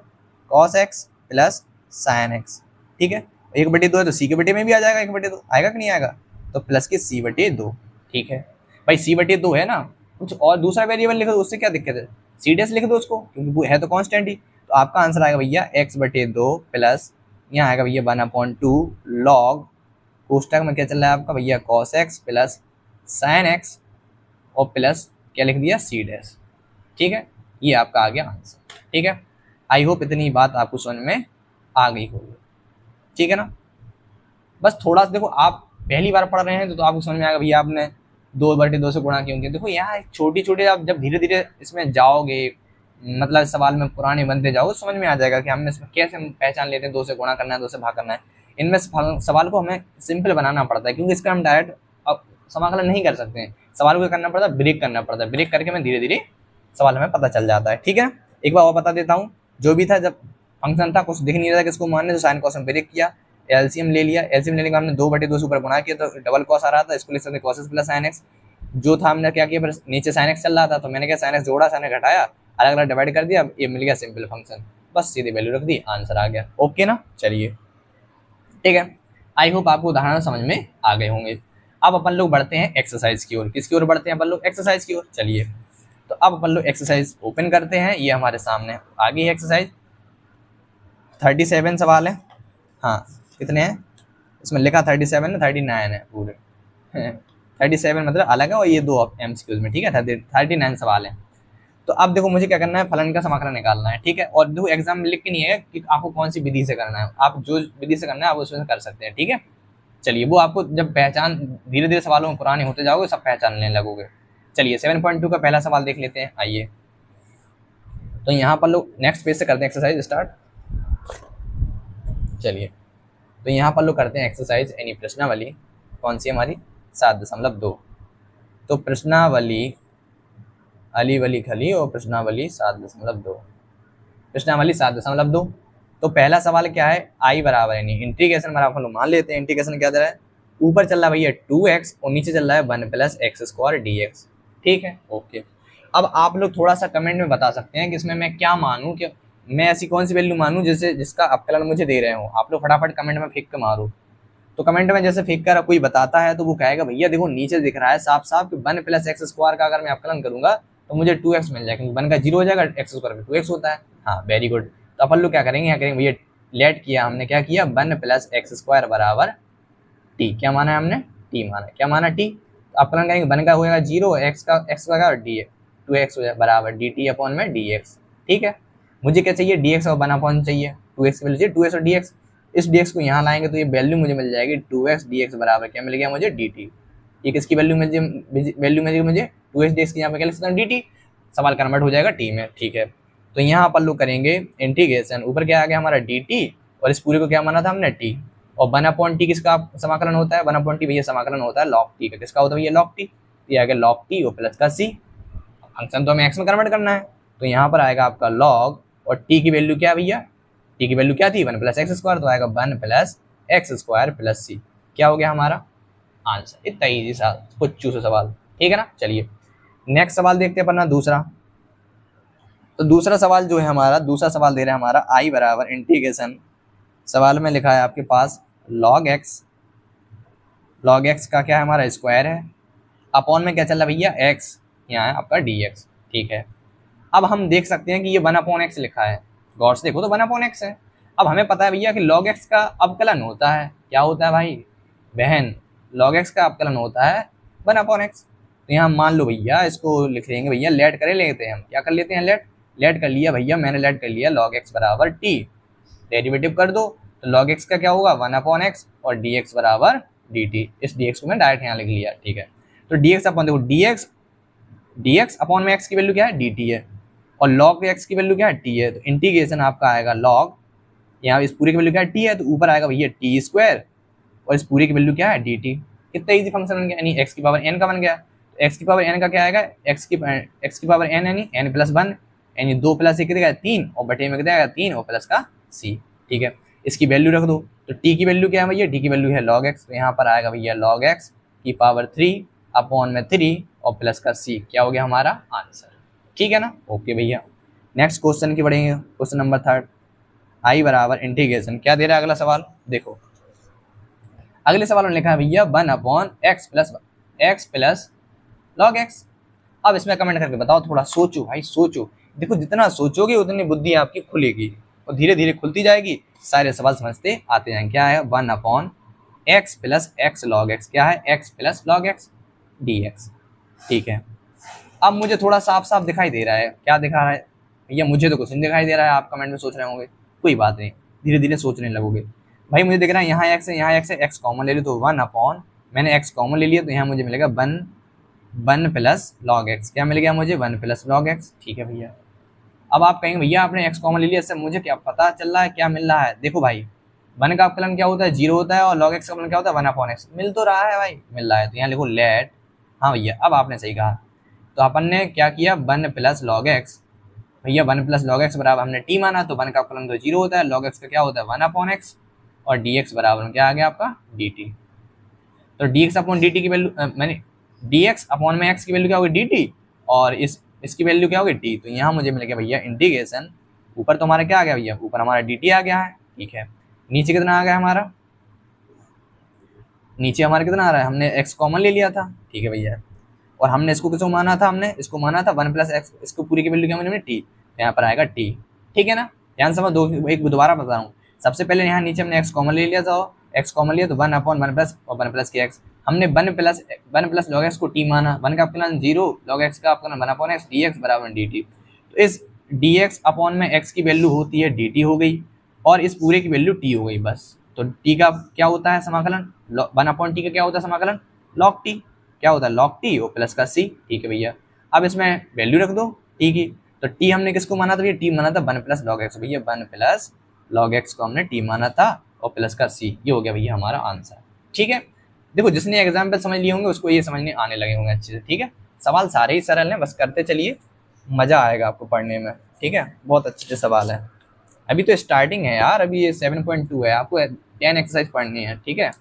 cos x plus sin x। ठीक है, 1/2 है तो c के बटे में भी आ जाएगा 1/2, आएगा कि नहीं आएगा, तो प्लस के c/2। ठीक है भाई, c/2 है ना, कुछ और दूसरा वेरिएबल लिख दो, उससे क्या दिक्कत है, c' लिख दो उसको, क्योंकि वो है तो कांस्टेंट ही। तो आपका आंसर आएगा भैया x/2 प्लस यहाँ आएगा भैया 1/2 log कोष्टक में क्या चल रहा है आपका भैया cos x plus sin x, और प्लस क्या लिख दिया c'। ठीक है, ये आपका आ गया आंसर। ठीक है, आई होप इतनी बात आपको समझ में आ गई होगी। ठीक है ना, बस थोड़ा सा देखो आप पहली बार पढ़ रहे हैं तो आपको समझ में आएगा भैया आपने 2/2 से गुणा क्यों किया। देखो यहाँ छोटी छोटी आप जब धीरे धीरे इसमें जाओगे मतलब इस सवाल में पुराने बनते जाओ, समझ में आ जाएगा कि हमें इसमें कैसे पहचान लेते हैं, 2 से गुणा करना है, 2 से भाग करना है। इनमें सवाल को हमें सिंपल बनाना पड़ता है, क्योंकि इसका हम डायरेक्ट अब समाकलन नहीं कर सकते हैं। सवाल को करना पड़ता है, ब्रेक करना पड़ता है, ब्रेक करके हमें धीरे धीरे सवाल हमें पता चल जाता है। ठीक है, एक बार और बता देता हूँ। जो भी था, जब फंक्शन था कुछ दिख नहीं रहा था किसको मानने, तो साइन कॉस में ब्रेक किया, एलसीएम ले लिया। एलसीएम लेने के बाद हमने 2/2 से ऊपर गुणा किया तो डबल कॉस आ रहा था, इसको लिख सकते कॉस प्लस साइन एक्स। जो था हमने क्या किया, फिर नीचे साइन एक्स चल रहा था तो मैंने क्या साइन एक्स जोड़ा, साइन एक्स घटाया, अलग अलग डिवाइड कर दिया, ये मिल गया सिंपल फंक्शन। बस सीधी वैल्यू रख दी, आंसर आ गया। ओके ना, चलिए ठीक है। आई होप आपको उदाहरण समझ में आ गए होंगे। अब अपन लोग बढ़ते हैं एक्सरसाइज की ओर। किसकी ओर बढ़ते हैं अपन लोग? एक्सरसाइज की ओर। चलिए, तो अब अपन लोग एक्सरसाइज ओपन करते हैं। ये हमारे सामने आ गई है एक्सरसाइज। 37 सवाल है। हाँ, कितने हैं इसमें लिखा? 37 है, 39 है पूरे। 37 मतलब अलग है, और ये 2 MCQs में। ठीक है, 39 सवाल है। तो अब देखो, मुझे क्या करना है, फलन का समाकलन निकालना है। ठीक है, और देखो एग्जाम में लिख के नहीं है कि आपको कौन सी विधि से करना है, आप जो विधि से करना है आप उसमें से कर सकते हैं। ठीक है, चलिए, वो आपको जब पहचान धीरे धीरे सवालों में पुराने होते जाओगे, सब पहचानने लगोगे। चलिए 7.2 का पहला सवाल देख लेते हैं, आइए। तो यहाँ पर लोग नेक्स्ट पेज से करते हैं एक्सरसाइज स्टार्ट। चलिए, तो यहाँ पर लोग करते हैं एक्सरसाइज यानी प्रश्नावली। कौन सी हमारी? 7.2। तो प्रश्नावली अली वली खली और प्रश्नावली 7.2। प्रश्नावली 7.2। तो पहला सवाल क्या है? आई बराबर यानी इंटीग्रेशन बराबर मान लेते हैं। इंटीग्रेशन क्या दे रहा है? ऊपर चल रहा है भैया 2x और नीचे चल रहा है 1 + x² dx। ठीक है, ओके। अब आप लोग थोड़ा सा कमेंट में बता सकते हैं कि इसमें मैं क्या मानूं, कि मैं ऐसी कौन सी वैल्यू मानूं जिसका अवकलन मुझे दे रहे हो। आप लोग फटाफट कमेंट में फेंक के मारो। तो कमेंट में जैसे फेंक कर कोई बताता है तो वो कहेगा भैया देखो नीचे दिख रहा है साफ साफ कि 1 + x² का अगर मैं अवकलन करूंगा तो मुझे 2x मिल जाएगा, क्योंकि 1 का 0 हो जाएगा, x² का 2x होता है। हाँ, वेरी गुड। तो अपन लोग क्या करेंगे, यहाँ करेंगे भैया लेट किया हमने, क्या किया, 1 + x² बराबर t। क्या माना है हमने? t माना। क्या माना? t। तो अवकलन करेंगे, 1 का हो जाएगा 0, x का और d 2x हो जाएगा बराबर dt/dx। ठीक है, मुझे क्या चाहिए? dx और 1 चाहिए, 2x की वैल्यू चाहिए, 2x और dx। इस dx को यहाँ लाएंगे तो ये वैल्यू मुझे मिल जाएगी 2x dx बराबर क्या मिल गया मुझे? dt। ये किसकी वैल्यू मिल गई मुझे? 2x dx की। यहाँ पे क्या लिख सकता हूँ? dt। सवाल कन्वर्ट हो जाएगा t में। ठीक है, तो यहाँ पर लोग करेंगे इंटीग्रेशन। ऊपर क्या आ गया हमारा? dt, और इस पूरे को क्या माना था हमने? t। और 1/t किसका समाकलन होता है? 1/t भैया समाकलन होता है log t का। किसका होता है भैया? log t। ये आ गया log t और प्लस का c। फंक्शन तो हमें x में कन्वर्ट करना है, तो यहाँ पर आएगा आपका log, और t की वैल्यू क्या भैया? t की वैल्यू क्या थी? 1 + x², तो आएगा 1 + x² + c। क्या हो गया हमारा आंसर? इतना ईजी सा पुच्चू सा सवाल। ठीक है ना, चलिए नेक्स्ट सवाल देखते हैं अपना दूसरा। तो दूसरा सवाल जो है हमारा, दूसरा सवाल दे रहा है हमारा आई बराबर इंटीग्रेशन। सवाल में लिखा है आपके पास log x। log x का क्या है हमारा? स्क्वायर है, अपॉन में क्या चल रहा है भैया? x, यहाँ है आपका dx। ठीक है, अब हम देख सकते हैं कि ये 1/x लिखा है, गौर से देखो तो 1/x है। अब हमें पता है भैया कि log x का अवकलन होता है, क्या होता है भाई बहन? log x का अवकलन होता है 1/x। तो यहाँ मान लो भैया, इसको लिख लेंगे भैया, लेट कर लेते हैं हम। क्या कर लेते हैं? लेट कर लिया भैया, मैंने लेट कर लिया log x बराबर t। डेरिवेटिव कर दो तो log x का क्या होगा? 1/x, और dx बराबर dt। इस dx को मैं डायरेक्ट यहाँ लिख लिया। ठीक है, तो dx अपॉन, देखो dx अपॉन में x की वैल्यू क्या है? dt है, और log x की वैल्यू क्या है? t है। तो इंटीग्रेशन आपका आएगा log, यहाँ इस पूरे की वैल्यू क्या है? t है, तो ऊपर आएगा भैया t², और इस पूरे की वैल्यू क्या है? dt। कितना इजी फंक्शन बन गया, यानी x की पावर n का बन गया। तो x की पावर n का क्या आएगा? x की पावर n यानी n + 1, यानी 2 + 1 कितना? 3, और बटे में कितना आएगा? 3 और प्लस का c। ठीक है, इसकी वैल्यू रख दो। तो t की वैल्यू क्या है भैया? t की वैल्यू है log x, तो यहाँ पर आएगा भैया log x की पावर 3 अपॉन में 3 और प्लस का c। क्या हो गया हमारा आंसर? ठीक है ना, ओके भैया। नेक्स्ट क्वेश्चन की बढ़ेंगे, क्वेश्चन नंबर 3। आई बराबर इंटीग्रेशन, क्या दे रहा है अगला सवाल? देखो अगले सवाल में लिखा है भैया 1/x + log x। अब इसमें कमेंट करके बताओ, थोड़ा सोचो भाई, सोचो। देखो जितना सोचोगे उतनी बुद्धि आपकी खुलेगी, और धीरे धीरे खुलती जाएगी, सारे सवाल समझते आते जाएंगे। क्या है? 1/x + x log x। क्या है? x + log x dx। ठीक है, अब मुझे थोड़ा साफ साफ दिखाई दे रहा है। क्या दिखा रहा है भैया? मुझे तो कुछ नहीं दिखाई दे रहा है। आप कमेंट में सोच रहे होंगे, कोई बात नहीं, धीरे धीरे सोचने लगोगे। भाई मुझे दिख रहा है यहाँ x है, यहाँ x है, x कॉमन ले लो तो 1/, मैंने x कॉमन ले लिया तो यहाँ मुझे मिलेगा 1 + log x। क्या मिल गया मुझे? 1 + log x। ठीक है भैया, अब आप कहेंगे भैया आपने एक्स कॉमन ले लिया, इससे मुझे क्या पता चल रहा है क्या मिल रहा है। देखो भाई, वन का अवकलन क्या होता है, 0 होता है, और लॉग एक्स का अवकलन क्या होता है, 1/x। मिल तो रहा है भाई, मिल रहा है, तो यहाँ लिखो लेट। हाँ भैया, अब आपने सही कहा। तो अपन ने क्या किया, 1 प्लस लॉग एक्स। भैया 1 प्लस लॉग एक्स बराबर हमने टी माना, तो 1 का अवकलन तो 0 होता है, लॉग एक्स का क्या होता है 1/x, और डी एक्स बराबर क्या आ गया आपका डी टी। तो D x upon D T की वैल्यू मैंने डी एक्स अपॉन में एक्स की वैल्यू क्या होगी डी टी, और इसकी वैल्यू क्या होगी टी। तो यहाँ मुझे मिल गया भैया इंटीग्रेशन, ऊपर तो हमारा क्या आ गया भैया, ऊपर हमारा डी टी आ गया है, ठीक है। नीचे कितना आ गया हमारा, नीचे हमारा कितना आ रहा है, हमने एक्स कॉमन ले लिया था, ठीक है भैया। और हमने इसको किसको माना था, हमने इसको माना था 1 प्लस एक्स, इसको पूरी की वैल्यू क्या मैंने टी, तो यहाँ पर आएगा टी, ठीक है ना। ध्यान समझ, एक दोबारा बता रहा हूँ। सबसे पहले यहाँ नीचे हमने एक्स कॉमन ले लिया था, एक्स कॉमन लिया तो 1/1 प्लस और 1 प्लस के एक्स। हमने 1 प्लस लॉग एक्स को टी माना, 1 का अवकलन 0, लॉग एक्स का अवकलन 1/x, डी एक्स बराबर डी टी। तो इस डी एक्स अपॉन में एक्स की वैल्यू होती है डी टी हो गई, और इस पूरे की वैल्यू टी हो गई बस। तो टी का क्या होता है समाकलन, 1/t का क्या होता है समाकलन लॉग टी, क्या होता है लॉग टी और प्लस का सी, ठीक है भैया। अब इसमें वैल्यू रख दो टी की, तो टी हमने किसको माना था भैया, टी माना था 1 प्लस लॉग एक्स, भैया 1 प्लस लॉग एक्स को हमने टी माना था और प्लस का सी, ये हो गया भैया हमारा आंसर, ठीक है। देखो जिसने एग्जाम्पल समझ लिए होंगे उसको ये समझने आने लगे होंगे अच्छे से, ठीक है। सवाल सारे ही सरल हैं, बस करते चलिए, मजा आएगा आपको पढ़ने में, ठीक है। बहुत अच्छे से सवाल है, अभी तो स्टार्टिंग है यार, अभी ये 7.2 है, आपको 10 एक्सरसाइज पढ़नी है, ठीक है।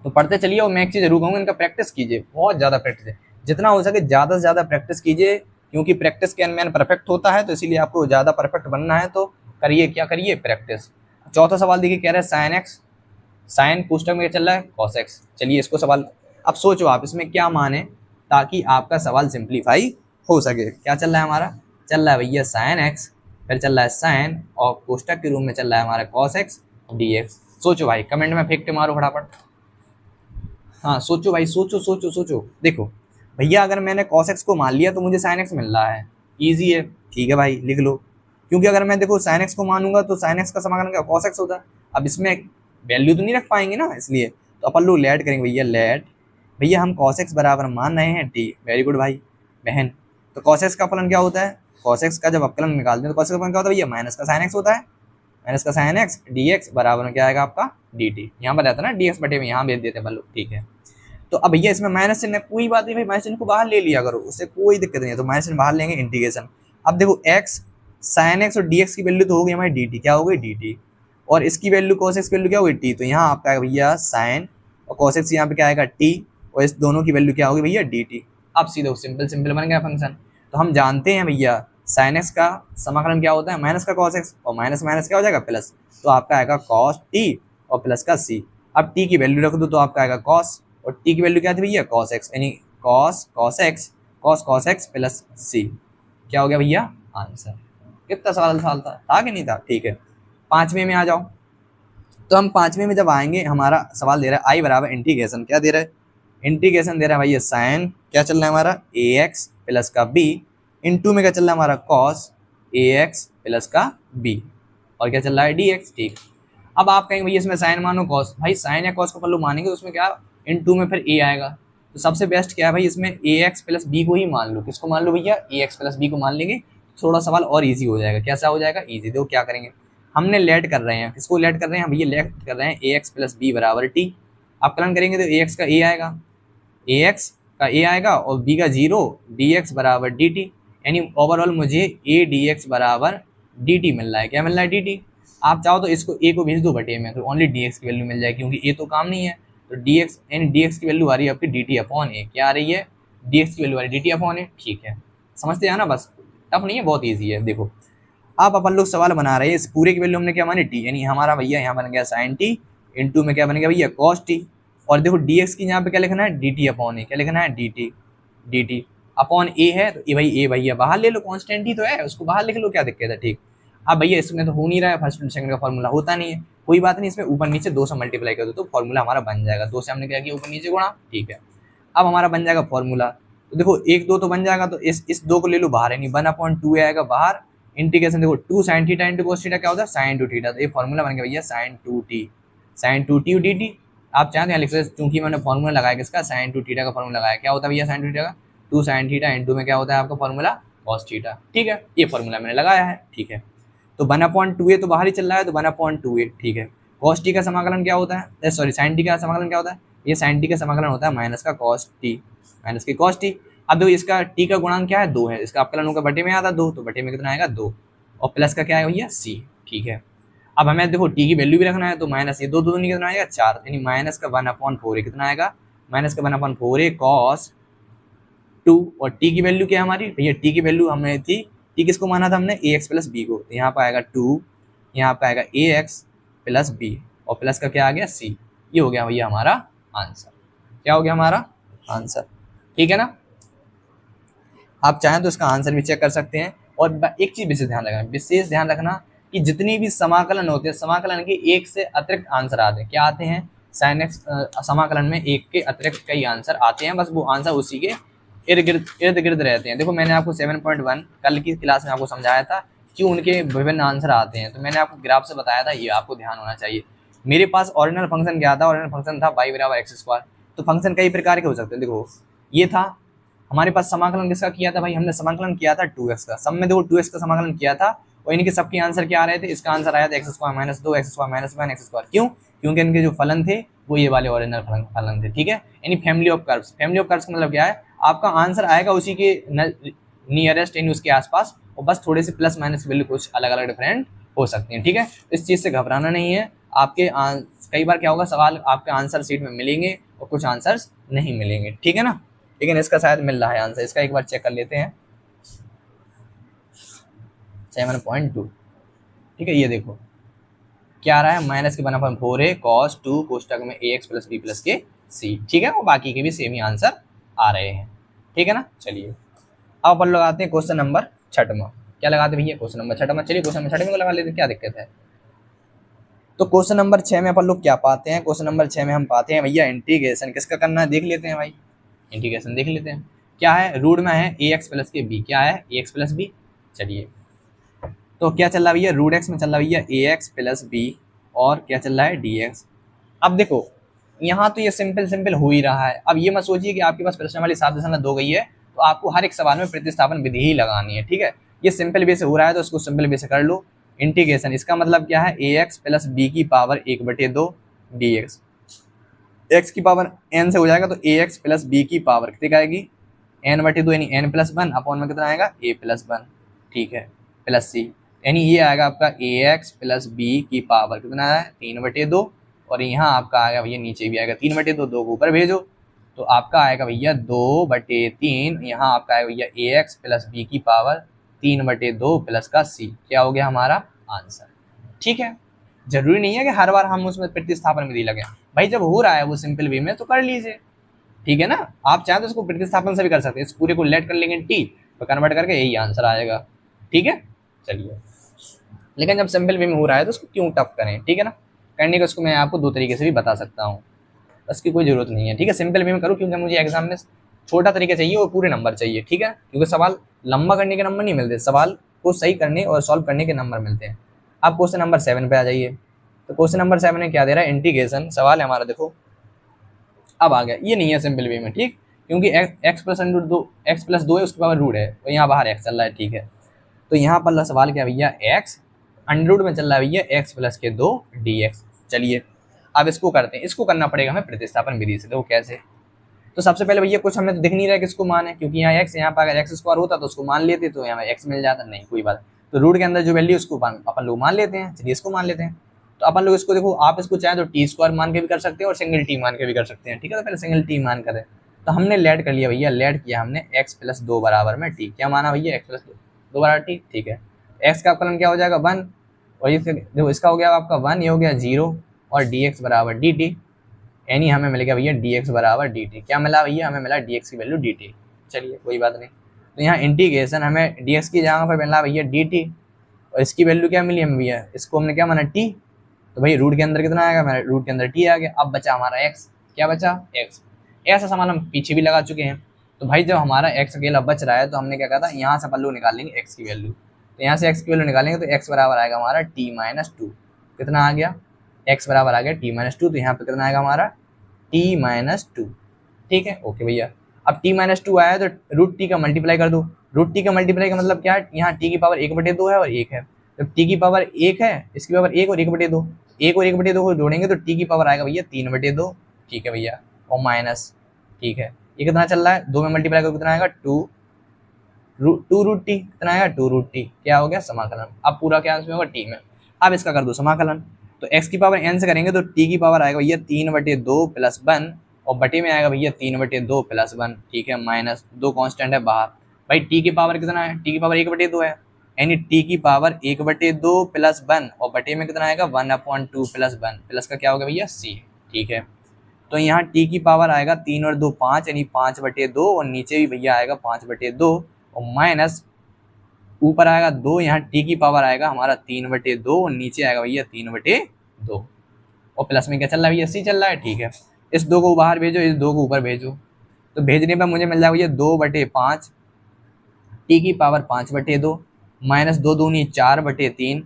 तो पढ़ते चलिए, और मैं एक चीज़ जरूर कहूँगा, इनका प्रैक्टिस कीजिए, बहुत ज़्यादा प्रैक्टिस है, जितना हो सके ज़्यादा से ज़्यादा प्रैक्टिस कीजिए, क्योंकि प्रैक्टिस के मैन परफेक्ट होता है, तो इसीलिए आपको ज़्यादा परफेक्ट बनना है, तो करिए, क्या करिए, प्रैक्टिस। चौथा सवाल देखिए, कह रहे हैं साइन एक्स, साइन पुस्तक में चल रहा है कॉस एक्स। चलिए इसको सवाल, अब सोचो आप इसमें क्या माने ताकि आपका सवाल सिंप्लीफाई हो सके। क्या चल रहा है हमारा, चल रहा है भैया साइन एक्स, फिर चल रहा है साइन, और कोष्टक के रूप में चल रहा है हमारा कॉस एक्स डी एक्स। सोचो भाई, कमेंट में फेंक के मारो फटाफट, हाँ सोचो भाई, सोचो सोचो सोचो। देखो भैया, अगर मैंने कॉस एक्स को मान लिया तो मुझे साइन एक्स मिल रहा है, ईजी है, ठीक है भाई लिख लो। क्योंकि अगर मैं देखो साइन एक्स को मानूंगा तो साइन एक्स का समाकलन क्या कॉस एक्स होता है। अब इसमें वैल्यू तो नहीं रख पाएंगे ना, इसलिए तो अपन लोग लेट करेंगे भैया, लेट भैया हम cos x बराबर मान रहे हैं टी, वेरी गुड भाई बहन। तो cos x का फलन क्या होता है, cos x का जब अवकलन निकालते हैं तो cos x का फलन क्या होता है भैया, माइनस का साइन x होता है, माइनस का साइन x डी एक्स बराबर में क्या आएगा आपका डी टी। यहाँ पर रहता है ना डी एक्स बटे में, यहाँ भेज देते हैं लोग, ठीक है। तो अब भैया इसमें माइनस चिन्ह, कोई बात नहीं भाई, माइनस चिन्ह को बाहर ले लिया करो, उससे कोई दिक्कत नहीं है, तो माइनस चिन्ह बाहर लेंगे, इंटीग्रेशन। अब देखो x साइन x और डी एक्स की वैल्यू तो हो गई हमारी डी टी, क्या हो गई डी टी, और इसकी वैल्यू cos x की वैल्यू क्या होगी टी, तो यहाँ आपका आएगा भैया साइन, और cos x यहाँ पे क्या आएगा टी, और इस दोनों की वैल्यू क्या होगी भैया डी टी। अब सीधे सिंपल सिंपल बन गया फंक्शन। तो हम जानते हैं भैया साइन x का समाकलन क्या होता है, माइनस का cos x, और माइनस माइनस क्या हो जाएगा प्लस, तो आपका आएगा cos t और प्लस का c। अब t की वैल्यू रख दो तो आपका आएगा cos, और t की वैल्यू क्या थी भैया cos x, यानी cos x प्लस c, क्या हो गया भैया आंसर। कितना सवाल था कि नहीं था, ठीक है। पांचवें में आ जाओ। तो हम पांचवें में जब आएंगे, हमारा सवाल दे रहा है आई बराबर इंटीग्रेशन, क्या दे रहा है, इंटीग्रेशन दे रहा है भैया साइन, क्या चल रहा है हमारा ए एक्स प्लस का बी, इंटू में क्या चल रहा है हमारा कॉस ए एक्स प्लस का बी, और क्या चल रहा है डी एक्स, ठीक। अब आप कहेंगे भैया इसमें साइन मानो कॉस, भाई साइन या कॉस को पल्लू मानेंगे उसमें क्या इंटू में फिर ए आएगा, तो सबसे बेस्ट क्या है भाई इसमें ए एक्स प्लस बी को ही मान लो। किसको मान लो भैया, ए एक्स प्लस बी को मान लेंगे, थोड़ा सवाल और ईजी हो जाएगा। कैसा हो जाएगा ईजी, देखो क्या करेंगे, हमने लेट कर रहे हैं, किसको लेट कर रहे हैं भैया, लेट कर रहे हैं ए एक्स प्लस बी बराबर टी। अपकलन करेंगे तो ए एक्स का ए आएगा, ए एक्स का ए आएगा और बी का 0, डी एक्स बराबर डी टी, यानी ओवरऑल मुझे ए डी एक्स बराबर डी टी मिल रहा है। क्या मिल रहा है डी टी। आप चाहो तो इसको ए को भेज दो बटे में, तो ओनली डी एक्स की वैल्यू मिल जाएगी, क्योंकि ए तो काम नहीं है। तो डी एक्स यानी डी एक्स की वैल्यू आ रही है आपकी डी टी अपॉन ए, क्या आ रही है डी एक्स की वैल्यू आ रही है डी टी अपॉन ए, ठीक है। समझते हैं ना, बस टफ नहीं है, बहुत ईजी है। देखो आप अपन लोग सवाल बना रहे हैं, इस पूरे की वैल्यू हमने क्या मानी टी, यानी हमारा भैया यहाँ बन गया साइन टी, इंटू में क्या बन गया भैया कॉस टी, और देखो डी एक्स की यहाँ पे क्या लिखना है डी टी अपॉन ए, क्या लिखना है डी टी अपॉन ए है, तो ए भैया बाहर ले लो, कॉन्स्टेंट ही तो है, उसको बाहर लिख लो, क्या दिक्कत है, ठीक। अब भैया इसमें तो हो नहीं रहा है, फर्स्ट एंड सेकंड का फॉर्मूला होता नहीं है, कोई बात नहीं, इसमें ऊपर नीचे 2 से मल्टीप्लाई कर दो तो फॉर्मूला हमारा बन जाएगा। 2 से हमने क्या किया ऊपर नीचे गुणा, ठीक है। अब हमारा बन जाएगा फॉर्मूला, तो देखो 1 2 तो बन जाएगा, तो इस 2 को ले लो बाहर, यानी 1/2 आएगा बाहर, इंटीग्रेशन देखो 2 sin theta into cos theta क्या होता है sin 2 थीटा, तो ये फॉर्मूला बन गया भैया sin 2t dt। आप चाहते हैं लिख सकते, क्योंकि मैंने फॉर्मूला लगाया किसका sin 2 थीटा का फॉर्मूला लगाया, क्या होता है भैया sin 2 थीटा का 2 sin थीटा इंटू में क्या होता है आपका फॉर्मूला कॉस थीटा, ठीक है। ये फॉर्मूला मैंने लगाया है, ठीक है। तो 1/2a तो बाहर ही चल रहा है, तो 1/2a, ठीक है। कॉस टी का समाकलन क्या होता है, सॉरी साइन टी का समाकलन क्या होता है, ये साइन टी का समाकलन होता है माइनस का कॉस टी, माइनस की कॉस टी। अब देखो इसका टी का गुणांक क्या है, 2 है, इसका अपकलन होगा बटे में आता 2, तो बटे में कितना आएगा 2, और प्लस का क्या है भैया c, ठीक है। अब हमें देखो टी की वैल्यू भी रखना है, तो माइनस ये 2 2 नहीं कितना आएगा 4, यानी माइनस का 1/4a कितना आएगा, माइनस का 1/4a कॉस 2, और टी की वैल्यू क्या है हमारी भैया, टी की वैल्यू हमें थी, टी किसको माना था हमने, ax प्लस बी को, तो यहाँ पर आएगा 2, यहाँ पर आएगा ax प्लस बी, और प्लस का क्या आ गया c। ये हो गया भैया हमारा आंसर, क्या हो गया हमारा आंसर, ठीक है ना। आप चाहें तो इसका आंसर भी चेक कर सकते हैं। और एक चीज विशेष ध्यान रखना कि जितनी भी समाकलन होते हैं, समाकलन के एक से अतिरिक्त आंसर आते हैं, क्या आते हैं, साइन एक्स समाकलन में एक के अतिरिक्त कई आंसर आते हैं, बस वो आंसर उसी के इर्द गिर्द रहते हैं। देखो मैंने आपको 7.1 कल की क्लास में आपको समझाया था क्यों उनके विभिन्न आंसर आते हैं, तो मैंने आपको ग्राफ से बताया था, ये आपको ध्यान होना चाहिए। मेरे पास ऑर्डिनल फंक्शन क्या था, ऑर्डिनल फंक्शन था y बराबर x²। तो फंक्शन कई प्रकार के हो सकते हैं, देखो ये था हमारे पास, समाकलन किसका किया था भाई, हमने समाकलन किया था 2x का, सब में देखो 2x का समाकलन किया था, और इनके सबके आंसर क्या आ रहे थे, इसका आंसर आया था x² - 2 x² - 1 x², क्यों, क्योंकि इनके जो फलन थे वो ये वाले ओरिजिनल फलन थे, ठीक है। यानी family of curves, family of curves का मतलब क्या है, आपका आंसर आएगा उसी के नियरेस्ट यानी उसके आसपास, और बस थोड़े से प्लस माइनस वैल्यू कुछ अलग अलग डिफरेंट हो सकती हैं, ठीक है। इस चीज़ से घबराना नहीं है, आपके कई बार क्या होगा, सवाल आपके आंसर शीट में मिलेंगे और कुछ आंसर्स नहीं मिलेंगे, ठीक है ना। लेकिन इसका शायद मिल रहा है आंसर, इसका एक बार चेक कर लेते हैं। 7.2, ठीक है, ये देखो क्या आ रहा है, माइनस के 1/4a cos 2 कोष्टक में ax प्लस b प्लस के c, ठीक है, और बाकी के भी सेम ही आंसर आ रहे हैं, ठीक है ना। चलिए अब अपन लगाते हैं क्वेश्चन नंबर 6वां, क्या लगाते भैया, क्वेश्चन नंबर 6वां, चलिए क्वेश्चन नंबर 6 को लगा लेते हैं, क्या दिक्कत है। तो क्वेश्चन नंबर 6 में अपन लोग क्या पाते हैं, क्वेश्चन नंबर 6 में हम पाते हैं भैया इंटीग्रेशन किसका करना है, देख लेते हैं भाई, इंटीग्रेशन देख लेते हैं। क्या है, रूट में है ax प्लस के b, क्या है ax प्लस b, चलिए तो क्या चल रहा है भैया, रूट x में चल रहा है भैया ax प्लस b, और क्या चल रहा है dx। अब देखो यहाँ तो ये सिंपल हो ही रहा है। अब ये मत सोचिए कि आपके पास प्रश्न वाली 7.2 गई है तो आपको हर एक सवाल में प्रतिस्थापन विधि ही लगानी है, ठीक है। ये सिंपल वे से हो रहा है तो उसको सिंपल वे से कर लो। इंटीग्रेशन इसका मतलब क्या है, ax प्लस b की पावर 1/2 dx, x की पावर n से हो जाएगा तो ax प्लस b की पावर कितनी आएगी, n/2 यानी n+1 अपॉन में कितना आएगा a+1, ठीक है, प्लस c, यानी ये आएगा आपका ax प्लस b की पावर कितना है 3/2, और यहाँ आपका आएगा भैया नीचे भी आएगा 3/2, 2 को ऊपर भेजो तो आपका आएगा भैया 2/3, यहाँ आपका आएगा भैया ax प्लस b की पावर 3/2 प्लस का c, क्या हो गया हमारा आंसर, ठीक है। जरूरी नहीं है कि हर बार हम उसमें प्रतिस्थापन विधि लगे भाई, जब हो रहा है वो सिंपल वे में तो कर लीजिए, ठीक है ना। आप चाहें तो इसको प्रतिस्थापन से भी कर सकते हैं, इस पूरे को लेट कर लेंगे t तो कन्वर्ट करके यही आंसर आएगा, ठीक है। चलिए लेकिन जब सिंपल वे में हो रहा है तो उसको क्यों टफ करें, ठीक है ना। करने का उसको मैं आपको 2 तरीके से भी बता सकता हूँ, उसकी कोई जरूरत नहीं है, ठीक है। सिंपल वे में करूँ क्योंकि मुझे एग्जाम में छोटा तरीका चाहिए और पूरे नंबर चाहिए, ठीक है, क्योंकि सवाल लंबा करने के नंबर नहीं मिलते, सवाल को सही करने और सॉल्व करने के नंबर मिलते हैं। आप क्वेश्चन नंबर 7 पे आ जाइए। तो क्वेश्चन नंबर 7 में क्या दे रहा है, इंटीग्रेशन सवाल है हमारा, देखो अब आ गया, ये नहीं है सिंपल वे में, ठीक, क्योंकि x प्लस 2 है उसके पावर रूट है और यहाँ बाहर x चल रहा है, ठीक है। तो यहाँ पर सवाल क्या भैया, x अंडर में चल रहा है भैया x प्लस के 2 dx। चलिए अब इसको करते हैं, इसको करना पड़ेगा हमें प्रतिस्थापन विधि से, देखो कैसे। तो सबसे पहले भैया कुछ हमें तो दिख नहीं रहा है किसको मान है, क्योंकि यहाँ x, यहाँ पर अगर x² होता तो उसको मान लेते तो यहाँ x मिल जाता, नहीं कोई बात। तो रूट के अंदर जो वैल्यू उसको अपन लोग मान लेते हैं, चलिए इसको मान लेते हैं। तो अपन लोग इसको देखो, आप इसको चाहें तो t² मान के भी कर सकते हैं और सिंगल t मान के भी कर सकते हैं, ठीक है। तो पहले सिंगल t मान करें, तो हमने लेट कर लिया भैया, लेट किया हमने x प्लस 2 बराबर में t, क्या माना भैया x प्लस 2 बराबर t, ठीक है। x का अपकलन क्या हो जाएगा 1, और ये देखो इसका हो गया आपका 1, ये हो गया 0, और dx बराबर dt, यानी हमें मिल गया भैया dx बराबर dt, क्या मिला भैया, हमें मिला dx की वैल्यू dt। चलिए कोई बात नहीं, तो यहाँ इंटीग्रेशन हमें dx की जगह पर मिला भैया dt, और इसकी वैल्यू क्या मिली हमें भैया, इसको हमने क्या माना t, तो भाई रूट के अंदर कितना आएगा, हमारे रूट के अंदर t आ गया। अब बचा हमारा x, क्या बचा x, ऐसा सामान हम पीछे भी लगा चुके हैं। तो भाई जब हमारा x अकेला बच रहा है तो हमने क्या कहा था, यहाँ से अपन लोग निकाल लेंगे x की वैल्यू, तो यहाँ से x की वैल्यू निकालेंगे तो x बराबर आएगा हमारा t-2, कितना आ गया, x बराबर आ गया t-2, तो यहाँ पे कितना आएगा हमारा t-2, ठीक है, ओके भैया। अब t-2 आया तो रूट t का मल्टीप्लाई कर दो, रूट टी का मल्टीप्लाई का मतलब क्या है, यहाँ टी की पावर 1/2 है और 1 है। जब टी की पावर 1 है, इसकी पावर 1 और 1/2, 1 और 1/2 को जोड़ेंगे तो टी की पावर आएगा भैया 3/2। ठीक है भैया, और माइनस, ठीक है ये कितना चल रहा है, 2 में मल्टीप्लाई करो कितना आएगा 2 रूट टी, कितना आएगा 2 रूट टी। क्या हो गया, समाकलन। अब पूरा क्या आंसर होगा टी में। अब इसका कर दो समाकलन, तो x की पावर n से करेंगे तो t की पावर आएगा भैया 3/2 प्लस 1, और बटे में आएगा भैया 3/2 प्लस 1। ठीक है, माइनस 2 कांस्टेंट है बाहर। भाई t की पावर कितना है, t की पावर 1/2 है, यानी t की पावर 1/2 प्लस 1, और बटे में कितना आएगा 1/2 प्लस 1, प्लस का क्या होगा भैया c। ठीक है, तो यहाँ t की पावर आएगा 3 और 2 5, यानी 5/2, और नीचे भी भैया आएगा 5/2, और माइनस ऊपर आएगा 2, यहाँ टी की पावर आएगा हमारा 3/2, और नीचे आएगा भैया 3/2, और प्लस में क्या चल रहा है भैया सी चल रहा है। ठीक है, इस 2 को बाहर भेजो, इस 2 को ऊपर भेजो, तो भेजने पर मुझे मिल जाएगा भैया 2/5, टी की पावर 5/2, माइनस 2 दूनी 4/3,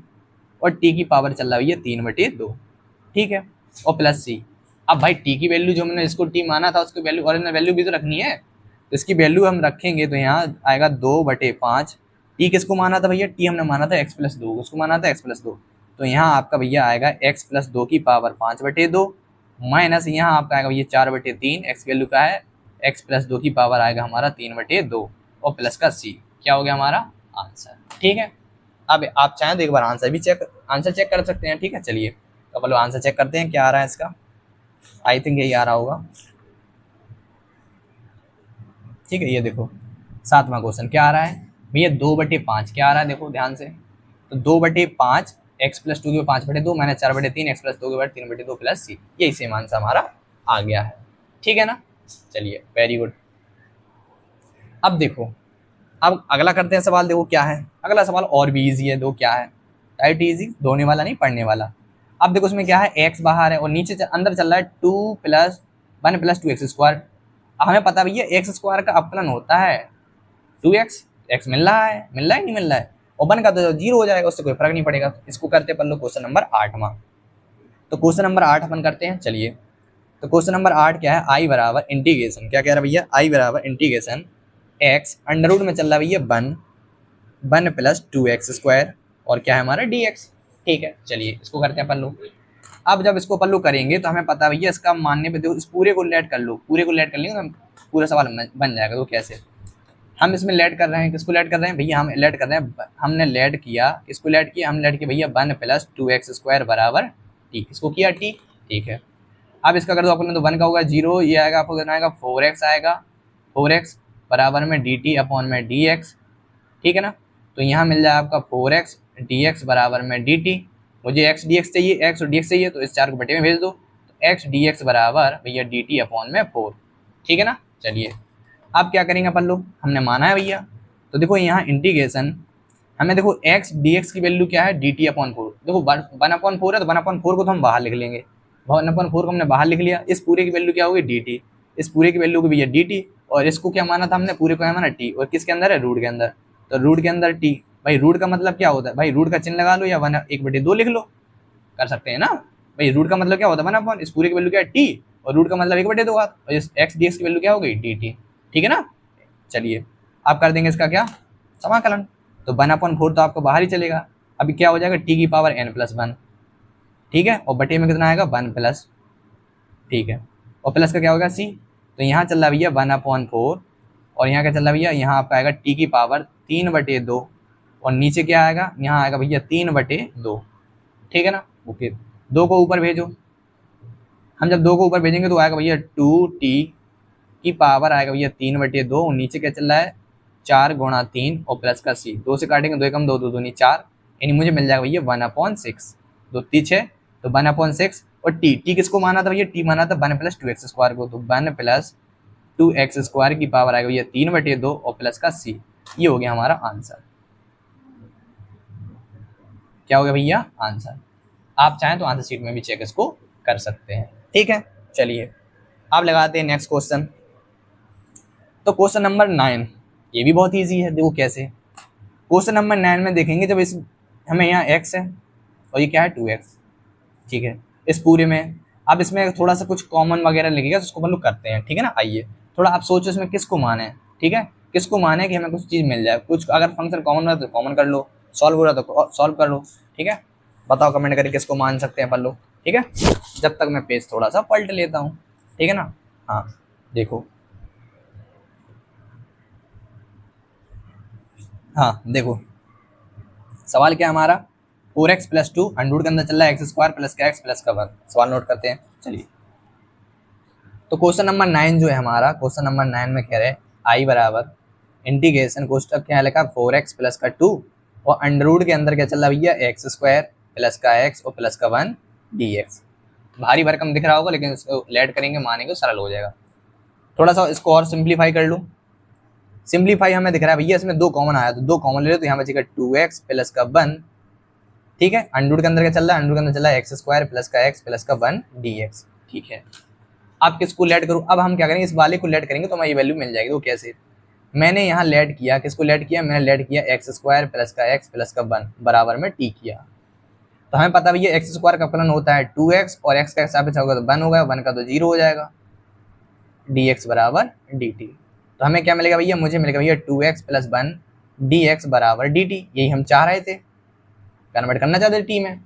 और टी की पावर चल रहा है भैया 3/2। ठीक है, और प्लस सी। अब भाई टी की वैल्यू जो मैंने इसको टी माना था उसकी वैल्यू और वैल्यू भी तो रखनी है, तो इसकी वैल्यू हम रखेंगे तो यहाँ आएगा 2/5। टी किसको माना था भैया, टी हमने माना था x+2, उसको माना था x+2, तो यहाँ आपका भैया आएगा x+2 की पावर 5/2, माइनस यहाँ आपका आएगा भैया 4/3, एक्स वैल्यू का है x+2 की पावर आएगा हमारा 3/2, और प्लस का c। क्या हो गया हमारा आंसर। ठीक है, अब आप चाहें तो एक बार आंसर चेक कर सकते हैं। ठीक है, चलिए तो पहले आंसर चेक करते हैं क्या आ रहा है इसका। आई थिंक यही आ रहा होगा। ठीक है, ये देखो 7वां क्वेश्चन क्या आ रहा है भैया, 2/5 क्या आ रहा है, देखो ध्यान से, तो 2/5 x+2 के 5/2 माइनस 4/3 x+2 के बाद 3/2 प्लस सी, यही सेम आंसर हमारा आ गया है। ठीक है ना, चलिए वेरी गुड। अब देखो, अब अगला करते हैं सवाल, देखो क्या है अगला सवाल, और भी इजी है। देखो क्या है, टाइट इजी, धोने वाला नहीं पढ़ने वाला। अब देखो उसमें क्या है, x बाहर है और नीचे अंदर चल रहा है 2 + 1 + 2x²। हमें पता भैया x² का अपलन होता है 2x, x मिल रहा है नहीं मिल रहा है, और 1 का तो 0 हो जाएगा, उससे कोई फर्क नहीं पड़ेगा। इसको करते पढ़ लो क्वेश्चन नंबर 8वां। तो क्वेश्चन नंबर 8 अपन करते हैं, चलिए। तो क्वेश्चन नंबर 8 क्या है, आई बराबर इंटीग्रेशन, क्या कह रहा है भैया, आई बराबर इंटीग्रेशन x अंडर में चल रहा है भैया 1 + 2x², और क्या है हमारा dx। ठीक है, चलिए इसको करते हैं पल्लू। अब जब इसको पल्लू करेंगे तो हमें पता भैया इसका मानने पे देखो, इस पूरे को लेट कर लो, पूरे को लेट कर लेंगे तो पूरा सवाल बन जाएगा। तो कैसे हम इसमें लेट कर रहे हैं, किसको लेट कर रहे हैं भैया, हम लेट कर रहे हैं, हमने लेट किया, किसको लेट किया, हम लेट किया भैया 1 + 2x² बराबर t, इसको किया t। ठीक है, अब इसका कर दो अपन, तो 1 का होगा 0, ये आएगा आपको कितना आएगा 4x आएगा, 4x बराबर में dt/dx। ठीक है ना, तो यहाँ मिल जाए आपका 4x dx बराबर में dt। मुझे x dx चाहिए, x और dx चाहिए, तो इस 4 को बटे में भेज दो, तो x dx बराबर भैया dt/4। ठीक है ना, चलिए अब क्या करेंगे अपन लोग, हमने माना है भैया, तो देखो यहाँ इंटीग्रेशन हमें देखो x dx की वैल्यू क्या है dt/4। देखो 1/4 है तो 1/4 को तो हम बाहर लिख लेंगे, 1/4 को हमने बाहर लिख लिया, इस पूरे की वैल्यू क्या होगी dt, इस पूरे की वैल्यू को भैया dt, और इसको क्या माना था हमने, पूरे को क्या माना t, और किसके अंदर है रूट के अंदर, तो रूट के अंदर t। भाई रूट का मतलब क्या होता है, भाई रूट का चिन्ह लगा लो या 1/2 लिख लो, कर सकते हैं ना। भाई रूट का मतलब क्या होता है 1/, इस पूरे की वैल्यू क्या है t, और रूट का मतलब 1/2 होगा, और इस x dx की वैल्यू क्या हो गई dt। ठीक है ना, चलिए अब कर देंगे इसका क्या समाकलन, तो 1/4 तो आपको बाहर ही चलेगा, अभी क्या हो जाएगा t की पावर n+1। ठीक है, और बटे में कितना आएगा 1+, ठीक है, और प्लस का क्या होगा c, तो यहाँ चल रहा भैया 1/4, और यहाँ क्या चल रहा भैया, यहाँ आपका आएगा t की पावर 3/2, और नीचे क्या आएगा, यहाँ आएगा भैया 3/2। ठीक है ना, ओके, 2 को ऊपर भेजो, हम जब 2 को ऊपर भेजेंगे तो आएगा भैया 2t की पावर आएगा भैया 3/2, और नीचे क्या चल रहा है 4 × 3 और प्लस का c, 2 से काटेंगे 2 कम 2 2 दूनी 4, यानी मुझे मिल जाएगा भैया 1/6, 2 3 6, तो 1/6, और t किसको माना था भैया, t माना था 1 + 2x² को, तो 1 + 2x² की पावर आएगा भैया 3/2 और प्लस का c। ये हो गया हमारा आंसर। क्या हो गया भैया आंसर। आप चाहें तो आंसर शीट में भी चेक इसको कर सकते हैं। ठीक है, चलिए आप लगाते हैं नेक्स्ट क्वेश्चन। तो क्वेश्चन नंबर 9, ये भी बहुत इजी है, देखो कैसे। क्वेश्चन नंबर 9 में देखेंगे, जब इस हमें यहाँ x है और ये क्या है 2x। ठीक है, इस पूरे में अब इसमें थोड़ा सा कुछ कॉमन वगैरह लगेगा, तो उसको मतलब करते हैं। ठीक है ना, आइए थोड़ा आप सोचो इसमें किसको माने। ठीक है, किसको मान है कि हमें कुछ चीज़ मिल जाए, कुछ अगर फंक्शन कॉमन हो तो कॉमन कर लो, सॉल्व हो रहा तो सॉल्व कर लो। ठीक है, बताओ कमेंट करके किसको मान सकते हैं अपन लोग। ठीक है, जब तक मैं पेज थोड़ा सा पलट लेता हूँ। ठीक है ना। हाँ देखो, हाँ देखो सवाल क्या है हमारा, 4x प्लस 2 अंडर के अंदर चल रहा है एक्स स्क्वायर प्लस का एक्स प्लस का 1। सवाल नोट करते हैं चलिए। तो क्वेश्चन नंबर 9 जो है हमारा, क्वेश्चन नंबर 9 में कह रहे हैं आई बराबर इंटीग्रेशन कोष्टक क्या लिखा 4x प्लस का 2 और अंडर रूट के अंदर क्या चल रहा है भैया एक्स स्क्वायर प्लस का एक्स और प्लस का 1 dx। भारी भरकम दिख रहा होगा लेकिन इसको लेट करेंगे मानेंगे सरल हो जाएगा। थोड़ा सा इसको और सिंप्लीफाई कर लूँ। सिंप्लीफाई हमें दिख रहा है भैया इसमें 2 कॉमन आया तो 2 कॉमन ले लो तो यहाँ बचेगा 2x प्लस का 1। ठीक है, अंडर रूट के अंदर क्या चल रहा है, अंडर रूट के अंदर चल रहा है एक्स स्क्वायर प्लस का एक्स प्लस का 1 dx। ठीक है, अब किसको लेट करूँ, अब हम क्या करेंगे इस वाले को लेट करेंगे तो हमें ये वैल्यू मिल जाएगी। वो कैसे, मैंने यहाँ लेट किया, किसको लेट किया, मैंने लेट किया एक्स स्क्वायर प्लस का एक्स प्लस का 1 बराबर में टी किया। तो हमें पता भैया एक्स स्क्वायर का फलन होता है 2x और एक्स का सापेक्ष होगा तो 1 होगा, 1 का तो 0 हो जाएगा, dx बराबर dt। तो हमें क्या मिलेगा भैया, मुझे मिलेगा भैया 2x प्लस 1 dx बराबर dt। यही हम चाह रहे थे, कन्वर्ट करना चाहते थे टी में।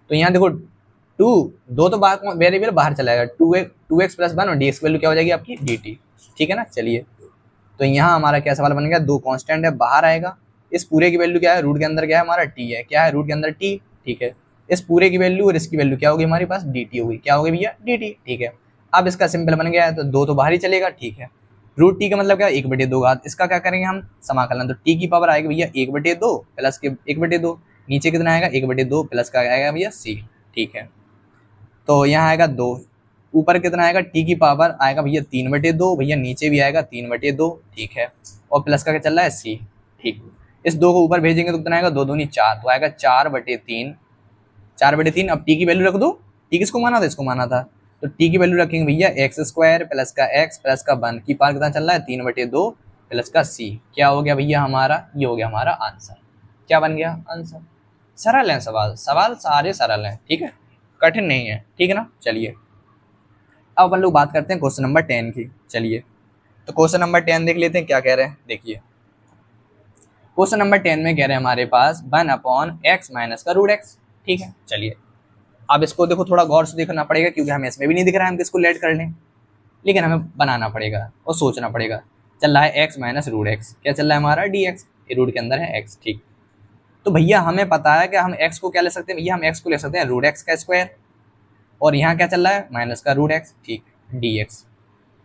तो यहाँ देखो 2 तो बाहर वेरिएबल बाहर चला जाएगा, 2x प्लस 1 और dx की वैल्यू क्या हो जाएगी आपकी dt। ठीक है ना। चलिए, तो यहाँ हमारा क्या सवाल बन गया, 2 कांस्टेंट है बाहर आएगा, इस पूरे की वैल्यू क्या है, रूट के अंदर क्या है हमारा t है, क्या है रूट के अंदर t। ठीक है, इस पूरे की वैल्यू और इसकी वैल्यू क्या होगी हमारे पास dt होगी, क्या होगी भैया dt। ठीक है, अब इसका सिंपल बन गया है तो 2 तो बाहर ही चलेगा। ठीक है, रूट टी का मतलब क्या, 1/2 घात, इसका क्या करेंगे हम समाकलन, तो टी की पावर आएगी भैया 1/2 प्लस के 1/2, नीचे कितना आएगा 1/2 प्लस का आएगा भैया c। ठीक है, तो यहाँ आएगा 2, ऊपर कितना आएगा टी की पावर आएगा भैया 3/2, भैया नीचे भी आएगा 3/2। ठीक है, और प्लस का क्या चल रहा है c। ठीक, इस 2 को ऊपर भेजेंगे तो कितना आएगा 2 दूनी 4, तो आएगा 4/3। 4/3, अब टी की वैल्यू रख दो, टी किसको माना था, इसको माना था, तो टी की वैल्यू रखेंगे भैया एक्स स्क्वायर प्लस का एक्स प्लस का 1 की पावर कितना चल रहा है 3/2 प्लस का c। क्या हो गया भैया हमारा, ये हो गया हमारा आंसर। क्या बन गया आंसर। सरल है सवाल, सवाल सारे सरल हैं। ठीक है, कठिन नहीं है। ठीक है ना। चलिए, अब अपन लोग बात करते हैं क्वेश्चन नंबर 10 की। चलिए, तो क्वेश्चन नंबर 10 देख लेते हैं क्या कह रहे हैं। देखिए, क्वेश्चन नंबर 10 में कह रहे हैं हमारे पास 1/x माइनस का रूट एक्स। ठीक है, चलिए अब इसको देखो थोड़ा गौर से देखना पड़ेगा क्योंकि हमें इसमें भी नहीं दिख रहा है हम किसको लेट कर लें, लेकिन हमें बनाना पड़ेगा और सोचना पड़ेगा। चल रहा है x माइनस रूट एक्स, क्या चल रहा है हमारा dx, ये रूट के अंदर है x। ठीक, तो भैया हमें पता है कि हम x को क्या ले सकते हैं, भैया हम x को ले सकते हैं रूट एक्स का स्क्वायर, और यहाँ क्या चल रहा है माइनस का रूट एक्स। ठीक, dx।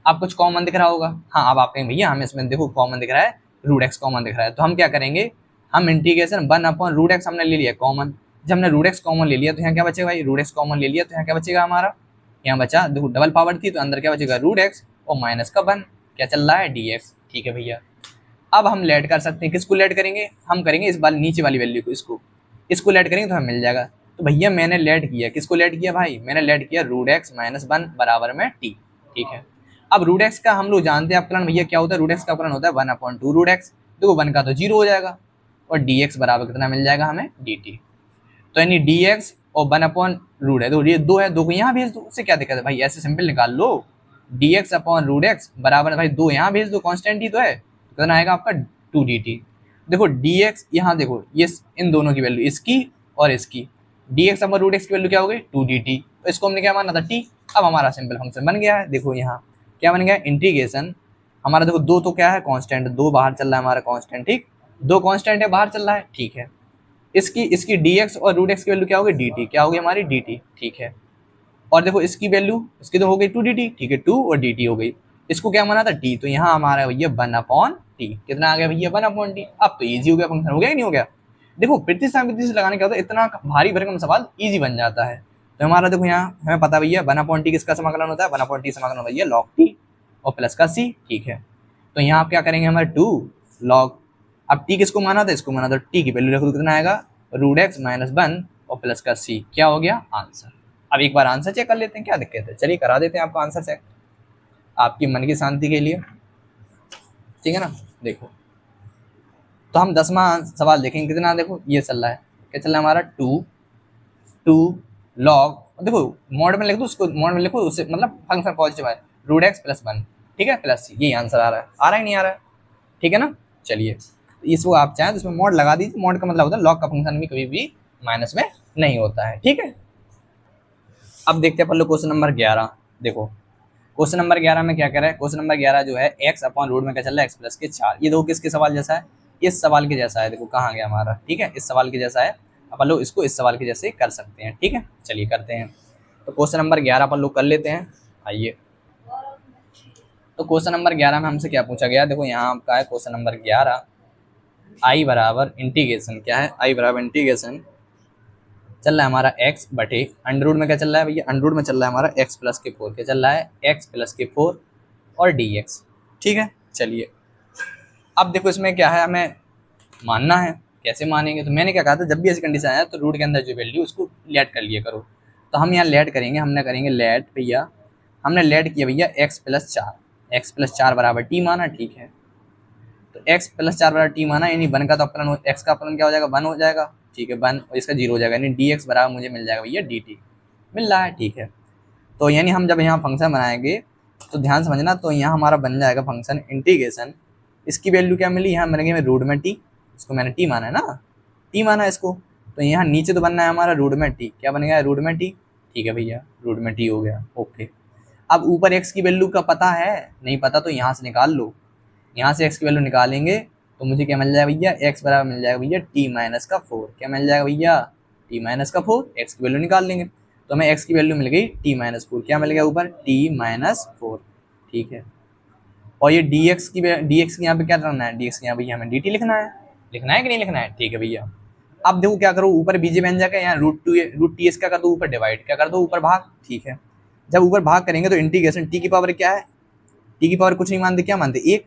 अब कुछ कॉमन दिख रहा होगा, हाँ अब आप कहेंगे भैया हमें इसमें देखो कॉमन दिख रहा है, रूट एक्स कॉमन दिख रहा है, तो हम क्या करेंगे, हम इंटीग्रेशन 1/रूट एक्स हमने ले लिया कॉमन। जब हमने रूट एक्स कॉमन ले लिया तो यहाँ क्या बचेगा भाई, रूट एक्स कॉमन ले लिया तो यहाँ क्या बचेगा हमारा, यहाँ बचा देखो डबल पावर थी तो अंदर क्या बचेगा रूट एक्स और माइनस का 1 क्या चल रहा है dx। ठीक है भैया, अब हम लेट कर सकते हैं, किसको लेट करेंगे, हम करेंगे इस वाली नीचे वाली वैल्यू को, इसको लेट करेंगे तो हमें मिल जाएगा। तो भैया मैंने लेट किया, किसको लेट किया भाई, मैंने लेट किया रूट एक्स माइनस 1 बराबर में t। ठीक है, अब रूट एक्स का हम लोग जानते हैं अपकरण भैया क्या होता है, रूट एक्स का अपकरण होता है 1/2 रूट एक्स। देखो 1 का तो 0 हो जाएगा और dx बराबर कितना मिल जाएगा हमें dt। तो यानी dx और 1/रूट है, तो ये 2 है, 2 को यहाँ भेज दो, उससे क्या दिक्कत है भाई, ऐसे सिंपल निकाल लो, dx अपॉन रूट एक्स बराबर भाई 2 यहाँ भेज दो, कांस्टेंट ही तो है, कितना आएगा आपका 2dt। देखो dx यहाँ देखो ये इन दोनों की वैल्यू इसकी और इसकी, dx अपॉन रूट एक्स की वैल्यू क्या हो गई 2dt, तो इसको हमने क्या माना था t। अब हमारा सिंपल फंक्शन बन गया है। देखो यहाँ क्या बन गया, इंटीग्रेशन हमारा देखो 2 तो क्या है कांस्टेंट, 2 बाहर चल रहा है हमारा कांस्टेंट। ठीक, 2 कांस्टेंट है बाहर चल रहा है। ठीक है, इसकी dx और रूट एक्स की वैल्यू क्या होगी dt, क्या होगी हमारी dt। ठीक है, और देखो इसकी वैल्यू इसकी तो हो गई 2dt। ठीक है, 2 और dt हो गई, इसको क्या माना था t, तो यहाँ हमारा भैया 1/t, कितना आ गया भैया 1/t। अब तो ईजी हो गया, फंक्शन हो गया कि नहीं हो गया। देखो प्रतिस्थापित से लगाने क्या होता है, इतना भारी भरकम सवाल ईजी बन जाता है। तो हमारा देखो यहाँ हमें पता भैया 1/t किसका समाकलन होता है, 1/t समाकलन होता है log t और प्लस का c। ठीक है, तो यहाँ आप क्या करेंगे हमारे 2 log, अब t किसको माना था, इसको माना था, t की वैल्यू रखो कितना आएगा रूट एक्स माइनस 1 और प्लस का c, क्या हो गया आंसर। अब एक बार आंसर चेक कर लेते हैं, क्या दिक्कत है, चलिए करा देते हैं आपका आंसर चेक आपकी मन की शांति के लिए। ठीक है ना। देखो तो हम 10वां सवाल देखेंगे, कितना देखो ये चल रहा है, क्या चल रहा है हमारा 2 log, देखो मॉड में लिख दो उसको, मॉड में लिखो उससे मतलब फंक्शन पॉजिटिव है रूट एक्स प्लस 1। ठीक है, प्लस c, यही आंसर आ रहा है, आ रहा है नहीं आ रहा है। ठीक है ना। चलिए इसको आप चाहें तो इसमें मॉड लगा दीजिए, मॉड का मतलब होता है लॉग का फंक्शन भी कभी भी माइनस में नहीं होता है, ठीक है। अब देखते हैं अपन लोग क्वेश्चन नंबर 11। देखो क्वेश्चन नंबर 11 में क्या कह रहा है, क्वेश्चन नंबर 11 जो है x अपॉन रूट में क्या चल रहा है x प्लस के 4। ये देखो किसके सवाल जैसा है, इस सवाल के जैसा है। देखो कहाँ गया हमारा, ठीक है, इस सवाल के जैसा है। अपन लोग इसको इस सवाल के जैसे कर सकते हैं, ठीक है। चलिए करते हैं। तो क्वेश्चन नंबर 11 अपन लोग कर लेते हैं, आइए। तो क्वेश्चन नंबर 11 में हमसे क्या पूछा गया, देखो यहाँ आपका है क्वेश्चन नंबर 11, आई बराबर इंटीग्रेशन क्या है, आई बराबर इंटीग्रेशन चल रहा है हमारा x बटे अंडर रूट में क्या चल रहा है भैया, अंडर रूट में चल रहा है हमारा x प्लस के 4, क्या चल रहा है x प्लस के 4 और dx, ठीक है। चलिए अब देखो इसमें क्या है, हमें मानना है, कैसे मानेंगे। तो मैंने क्या कहा था, जब भी ऐसी कंडीशन आया तो रूट के अंदर जो वैल्यू उसको लेट कर लिया करो। तो हम यहाँ लेट करेंगे, हमने करेंगे लेट भैया, हमने लेट किया भैया x प्लस 4, एक्स प्लस 4 बराबर टी माना, ठीक है। तो x प्लस 4 बराबर टी माना, यानी 1 का तो अपलन, x का अपलन क्या हो जाएगा 1 हो जाएगा, ठीक है 1, और इसका 0 हो जाएगा, यानी dx बराबर मुझे मिल जाएगा भैया dt मिल रहा है, ठीक है। तो यानी हम जब यहाँ फंक्शन बनाएंगे तो ध्यान समझना, तो यहाँ हमारा बन जाएगा फंक्शन इंटीग्रेशन, इसकी वैल्यू क्या मिली, यहाँ बनेंगे रूट में टी, इसको मैंने टी माना है ना, टी माना है इसको। तो यहाँ नीचे तो बनना है हमारा रूट में टी, क्या बन गया रूट में टी, ठीक है भैया रूट में टी हो गया, ओके। अब ऊपर x की वैल्यू का पता है, नहीं पता तो यहाँ से निकाल लो, यहाँ से x की वैल्यू निकालेंगे तो मुझे क्या मिल जाएगा भैया, x बराबर मिल जाएगा भैया t माइनस का 4, क्या मिल जाएगा भैया t माइनस का 4, x की वैल्यू निकाल लेंगे तो हमें x की वैल्यू मिल गई t माइनस 4, क्या मिल गया ऊपर t माइनस 4, ठीक है। और ये dx की यहाँ पे क्या करना है, dx की यहाँ भैया हमें dt लिखना है कि नहीं लिखना है, ठीक है भैया। अब देखो क्या करो, ऊपर बीजे बन जाएगा, यहाँ रूट टी एस क्या कर दो ऊपर डिवाइड, क्या कर दो ऊपर भाग, ठीक है। जब ऊपर भाग करेंगे तो इंटीग्रेशन टी की पावर क्या है, टी की पावर कुछ नहीं मानते, क्या मानते 1,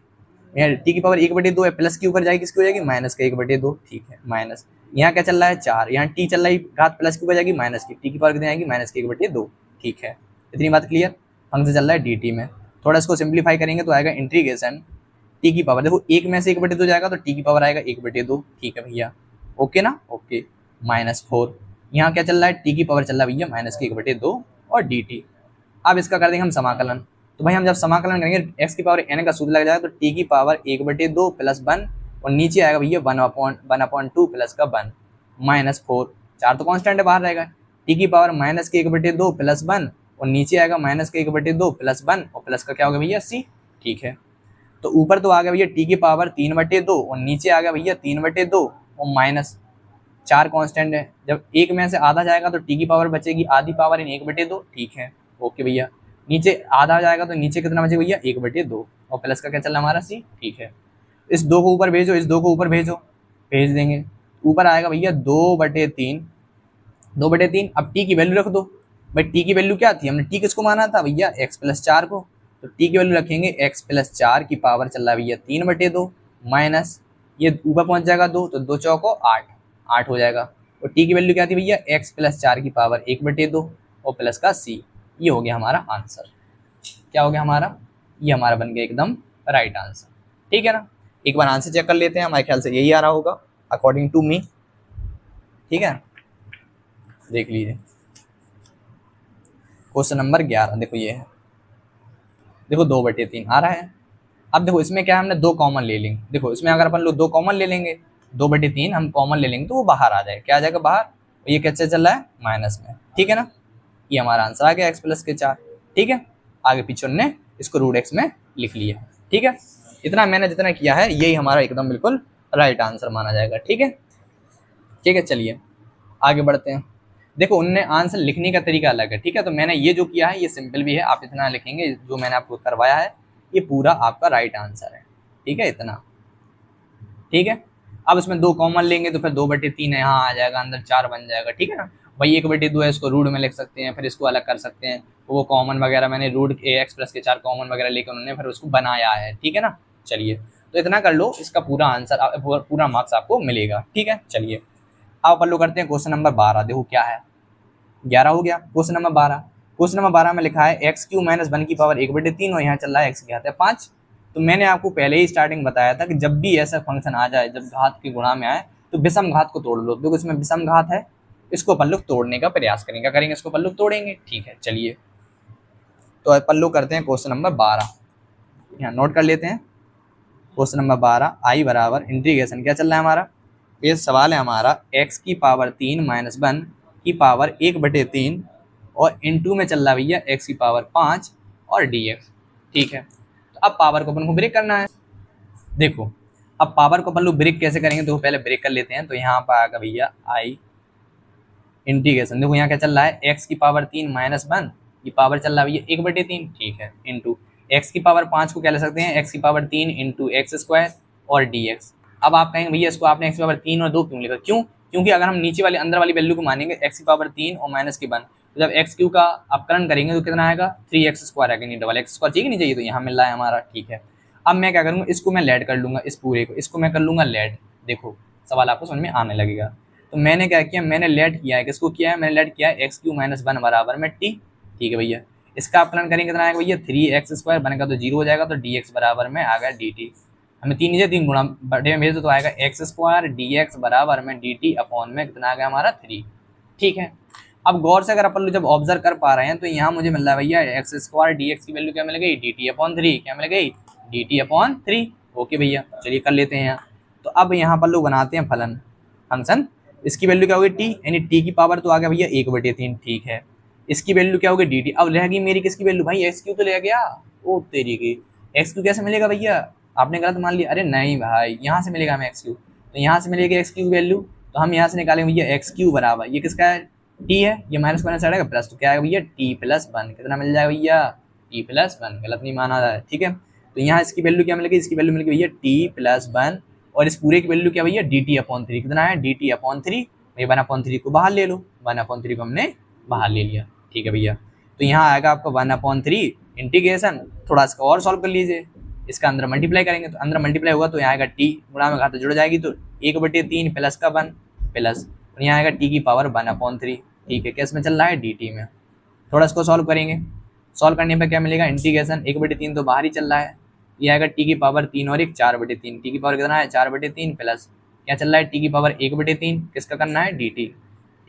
यहाँ टी की पावर 1/2 है, प्लस के ऊपर जाएगी किसकी हो जाएगी माइनस का 1/2, ठीक है माइनस। यहाँ क्या चल रहा है 4, यहाँ टी चल रहा है घात प्लस की ऊपर जाएगी माइनस की, टी की पावर कितनी आएगी माइनस की 1/2, ठीक है। इतनी बात क्लियर। फंक्शन चल रहा है dt में, थोड़ा इसको सिंप्लीफाई करेंगे तो आएगा इंटीग्रेशन टी की पावर, देखो 1 में से 1/2 जाएगा तो टी की पावर आएगा 1/2, ठीक है भैया, ओके ना, ओके। -4 यहाँ क्या चल रहा है, टी की पावर चल रहा है भैया माइनस की 1/2 और dt। अब इसका कर देंगे हम समाकलन, तो भाई हम जब समाकलन करेंगे x की पावर n का सूत्र लग जाएगा, तो t की पावर 1/2 प्लस 1 और नीचे आएगा भैया 1/2 प्लस का 1 -4, 4 तो कांस्टेंट है बाहर रहेगा, t की पावर माइनस के 1/2 प्लस 1 और नीचे आएगा माइनस के 1/2 प्लस 1 और प्लस का क्या होगा भैया c, ठीक है। तो ऊपर तो आ गया भैया t की पावर 3/2 और नीचे आ गया भैया 3/2 और माइनस 4 कांस्टेंट है, जब एक में से आधा जाएगा तो t की पावर बचेगी आधी पावर इन 1/2, ठीक है ओके भैया। नीचे आधा जाएगा तो नीचे कितना बचेगा भैया 1/2 और प्लस का क्या चल रहा है हमारा c, ठीक है। इस 2 को ऊपर भेजो, इस 2 को ऊपर भेजो, भेज देंगे, ऊपर आएगा भैया 2/3, 2/3। अब t की वैल्यू रख दो, भाई t की वैल्यू क्या थी, हमने t किसको माना था भैया x प्लस 4 को, तो t की वैल्यू रखेंगे x प्लस 4 की पावर चल रहा है भैया 3/2 माइनस ये ऊपर पहुंच जाएगा 2, तो 2 चौको 8, 8 हो जाएगा। और t की वैल्यू क्या थी भैया x प्लस 4 की पावर 1/2 और प्लस का c, ये हो गया हमारा आंसर। क्या हो गया हमारा, ये हमारा बन गया एकदम राइट आंसर, ठीक है ना। एक बार आंसर चेक कर लेते हैं, हमारे ख्याल से यही आ रहा होगा अकॉर्डिंग टू मी, ठीक है। देख लीजिए क्वेश्चन नंबर 11, देखो ये है, देखो 2/3 आ रहा है। अब देखो इसमें क्या है, हमने 2 कॉमन ले लेंगे, देखो इसमें अगर अपन लोग 2 कॉमन ले लेंगे, 2/3 हम कॉमन ले लेंगे तो वो बाहर आ जाए, क्या आ जाएगा बाहर, ये कैसे चल रहा है माइनस में, ठीक है ना। ये हमारा आंसर आ गया x प्लस के 4, ठीक है। आगे पीछे ने इसको रूट x में लिख लिया, ठीक है। इतना मैंने जितना किया है यही हमारा एकदम बिल्कुल राइट आंसर माना जाएगा, ठीक है, ठीक है। चलिए आगे बढ़ते हैं। देखो उनने आंसर लिखने का तरीका अलग है, ठीक है। तो मैंने ये जो किया है ये सिंपल भी है, आप इतना लिखेंगे जो मैंने आपको करवाया है ये पूरा आपका राइट आंसर है, ठीक है, इतना, ठीक है। अब इसमें 2 कॉमन लेंगे तो फिर 2/3 यहाँ आ जाएगा, अंदर 4 बन जाएगा, ठीक है ना। भाई 1/2 है, इसको रूट में लिख सकते हैं, फिर इसको अलग कर सकते हैं, वो कॉमन वगैरह मैंने रूट x प्लस के 4 कॉमन वगैरह लेकर उन्होंने फिर उसको बनाया है, ठीक है ना। चलिए तो इतना कर लो, इसका पूरा आंसर पूरा मार्क्स आपको मिलेगा, ठीक है। चलिए अब अपन लोग करते हैं क्वेश्चन नंबर 12, देखो क्या है, 11 हो गया। क्वेश्चन नंबर 12, क्वेश्चन नंबर 12 में लिखा है x³ माइनस 1 की पावर 1/3 और यहाँ चल रहा है x घात 5। तो मैंने आपको पहले ही स्टार्टिंग बताया था कि जब भी ऐसा फंक्शन आ जाए, जब घात के गुणा में आए तो विषम घात को तोड़ लो, देखो इसमें विषम घात है, इसको अपन लोग तोड़ने का प्रयास करेंगे, क्या करेंगे, इसको अपन लोग तोड़ेंगे, ठीक है। चलिए तो अपन लोग करते हैं क्वेश्चन नंबर 12, यहाँ नोट कर लेते हैं क्वेश्चन नंबर 12 आई बराबर इंटीग्रेशन क्या चल रहा है हमारा, ये सवाल है हमारा x की पावर 3 माइनस 1 की पावर 1/3 और इनटू में चल रहा है भैया x की पावर 5 और dx। ठीक है, तो अब पावर को अपन को ब्रेक करना है। देखो अब पावर को अपन लोग ब्रेक कैसे करेंगे, तो पहले ब्रेक कर लेते हैं। तो यहाँ पर आएगा भैया आई इंटीग्रेशन, देखो यहाँ क्या चल रहा है x की पावर 3 माइनस 1 की पावर चल रहा है भैया 1/3, ठीक है, इंटू x की पावर 5 को क्या ले सकते हैं, x की पावर 3 इंटू एक्स स्क्वायर और dx। अब आप कहेंगे भैया इसको आपने x की पावर 3 और 2 क्यों लिखा, क्यों, क्योंकि अगर हम नीचे वाले अंदर वाली वैल्यू को मानेंगे x की पावर 3 और माइनस की 1, तो जब x क्यू का अपकरण करेंगे तो कितना आएगा 3x स्क्वायर आएगा, नहीं डबल एक्स स्क्वायर चाहिए नहीं चाहिए, तो यहाँ मिल रहा है हमारा। ठीक है, अब मैं क्या करूँगा, इसको मैं लेड कर लूँगा, इस पूरे को इसको मैं कर लूँगा लेड। देखो सवाल आपको समझ में आने लगेगा। तो मैंने क्या किया, मैंने लेड किया है, किसको किया है, मैंने लेड किया है x³ - 1 बराबर में t। ठीक है भैया, इसका अपकरण करेंगे कितना आएगा भैया 3x स्क्वायर, बनेगा तो 0 हो जाएगा, तो dx बराबर में आ गया dt। हमें 3 नीचे 3 गुणा बटे में भेज दो तो आएगा x स्क्वायर dx बराबर में dt अपॉन में कितना आ गया हमारा 3। ठीक है, अब गौर से अगर अपन लोग जब ऑब्जर्व कर पा रहे हैं तो यहाँ मुझे मिल रहा है भैया x स्क्वायर dx की वैल्यू क्या मिल गई, dt अपॉन 3, क्या मिल गई dt अपॉन 3। ओके भैया, चलिए कर लेते हैं यहाँ। तो अब यहाँ पर लोग बनाते हैं फलन फंक्शन, इसकी वैल्यू क्या होगी t, यानी t की पावर तो आ गया भैया 1/3। ठीक है, इसकी वैल्यू क्या होगी dt। अब रह गई मेरी किसकी वैल्यू भाई, x क्यू तो ले गया, ओ तेरी की x क्यू कैसे मिलेगा भैया, आपने गलत मान लिया, अरे नहीं भाई यहाँ से मिलेगा हमें x क्यू, तो यहाँ से मिलेगी x क्यू वैल्यू, तो हम यहाँ से निकालेंगे भैया x क्यू बराबर, ये किसका है t है, ये माइनस माइनस आएगा प्लस, तो क्या आएगा भैया t+1, कितना मिल जाएगा भैया t+1, गलत नहीं माना जाए। ठीक है, तो यहाँ इसकी वैल्यू क्या मिलेगी, इसकी वैल्यू मिलेगी भैया t+1 और इस पूरे की वैल्यू क्या भैया dt अपॉन 3, कितना है dt अपॉन 3, ये 1/3 को बाहर ले लो, 1/3 को हमने बाहर ले लिया। ठीक है भैया, तो यहाँ आएगा आपका 1/3 इंटीग्रेशन, थोड़ा इसका और सॉल्व कर लीजिए, इसका अंदर मल्टीप्लाई करेंगे तो अंदर मल्टीप्लाई होगा तो यहाँ आएगा t, गुणा में घात जुड़ जाएगी तो 1/3 प्लस का 1 प्लस, और यहाँ आएगा t की पावर 1/3। ठीक है, किस में चल रहा है dt में, थोड़ा इसको सॉल्व करेंगे, सॉल्व करने पर क्या मिलेगा इंटीग्रेशन 1/3 तो बाहर ही चल रहा है, ये आएगा t की पावर 3 और 1 4/3, t की पावर कितना है 4/3 प्लस क्या चल रहा है t की पावर 1/3, किसका करना है dt।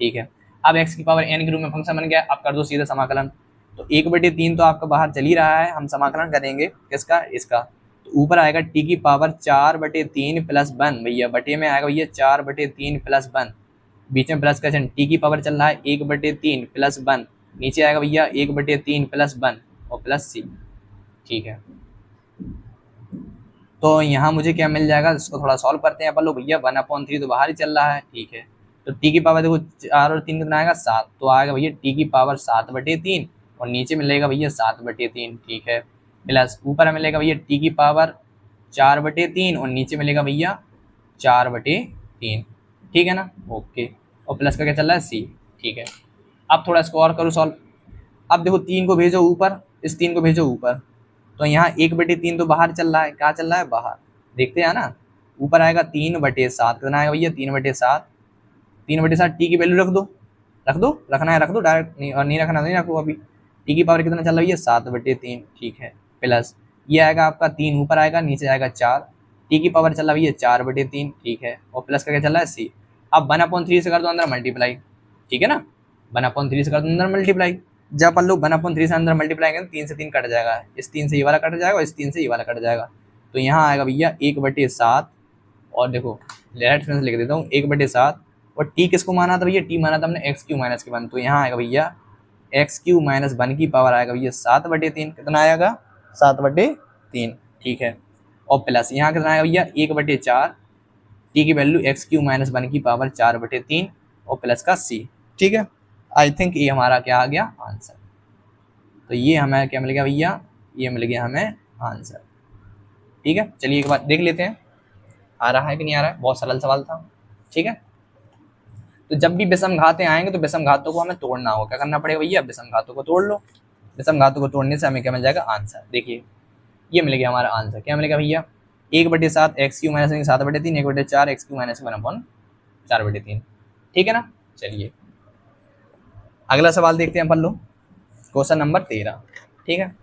ठीक है, अब x की पावर n के रूप में फंक्शन बन गया, अब कर दो सीधा समाकलन, तो 1/3 तो आपका बाहर चल ही रहा है, हम समाकलन करेंगे किसका, इसका, तो ऊपर आएगा t की पावर 4/3 प्लस 1, भैया बटे में आएगा भैया 4/3 प्लस 1, बीच में प्लस का चिन्ह, t की पावर चल रहा है 1/3 प्लस 1, नीचे आएगा भैया 1/3 प्लस 1 और प्लस c। ठीक है, तो यहाँ मुझे क्या मिल जाएगा, इसको थोड़ा सॉल्व करते हैं अपन लोग, भैया 1/3 तो बाहर ही चल रहा है। ठीक है, तो t की पावर देखो 4 और 3 कितना आएगा 7, तो आएगा भैया t की पावर 7/3 और नीचे मिलेगा भैया 7/3। ठीक है, प्लस ऊपर मिलेगा भैया t की पावर 4/3 और नीचे मिलेगा भैया 4/3। ठीक है ना, ओके, और प्लस का क्या चल रहा है c। ठीक है, अब थोड़ा इसको और करो सॉल्व, अब देखो 3 को भेजो ऊपर, इस 3 को भेजो ऊपर, तो यहाँ 1/3 तो बाहर चल रहा है, क्या चल रहा है बाहर, देखते हैं ना, ऊपर आएगा 3/7, कितना आएगा भैया 3/7, 3/7 t की वैल्यू रख दो, रखना है रख दो डायरेक्ट, नहीं और नहीं रखना नहीं रखो, अभी t की पावर कितना चल रहा है 7/3। ठीक है, प्लस ये आएगा आपका 3 ऊपर आएगा, नीचे आएगा 4, t की पावर चल रहा है 4/3। ठीक है, और प्लस का क्या चल रहा है c। अब 1/3 से कर दो अंदर मल्टीप्लाई, ठीक है ना, 1/3 से कर दो अंदर मल्टीप्लाई, जब अपन लोग 1/3 से अंदर मल्टीप्लाई करेंगे 3 से 3 कट जाएगा, इस 3 से ये वाला कट जाएगा और इस 3 से ये वाला कट जाएगा, तो यहाँ आएगा भैया 1/7 और देखो डायरेक्ट से लिख देता हूँ 1/7 और t किसको माना था भैया, t माना था हमने x³ - 1, तो यहाँ आएगा भैया x³ - 1 की पावर आएगा भैया 7/3, कितना आएगा 7/3। ठीक है, और प्लस यहाँ कितना आएगा भैया 1/4, t की वैल्यू x³ - 1 की पावर 4/3 और प्लस का c। ठीक है, आई थिंक ये हमारा क्या आ गया आंसर, तो ये हमें क्या मिल गया भैया, ये मिल गया हमें आंसर। ठीक है, चलिए एक बार देख लेते हैं आ रहा है कि नहीं आ रहा है, बहुत सरल सवाल था। ठीक है, तो जब भी विषम घातें आएंगे तो विषम घातों को हमें तोड़ना होगा, क्या करना पड़ेगा भैया, विषम घातों को तोड़ लो, विषम घातों को तोड़ने से हमें क्या मिल जाएगा आंसर। देखिए ये मिल गया हमारा आंसर, क्या मिलेगा भैया 1/7 x³ - 1 7/3, 1/4 x³ - 1 4/3। ठीक है ना, चलिए अगला सवाल देखते हैं अपन लोग, क्वेश्चन नंबर 13। ठीक है,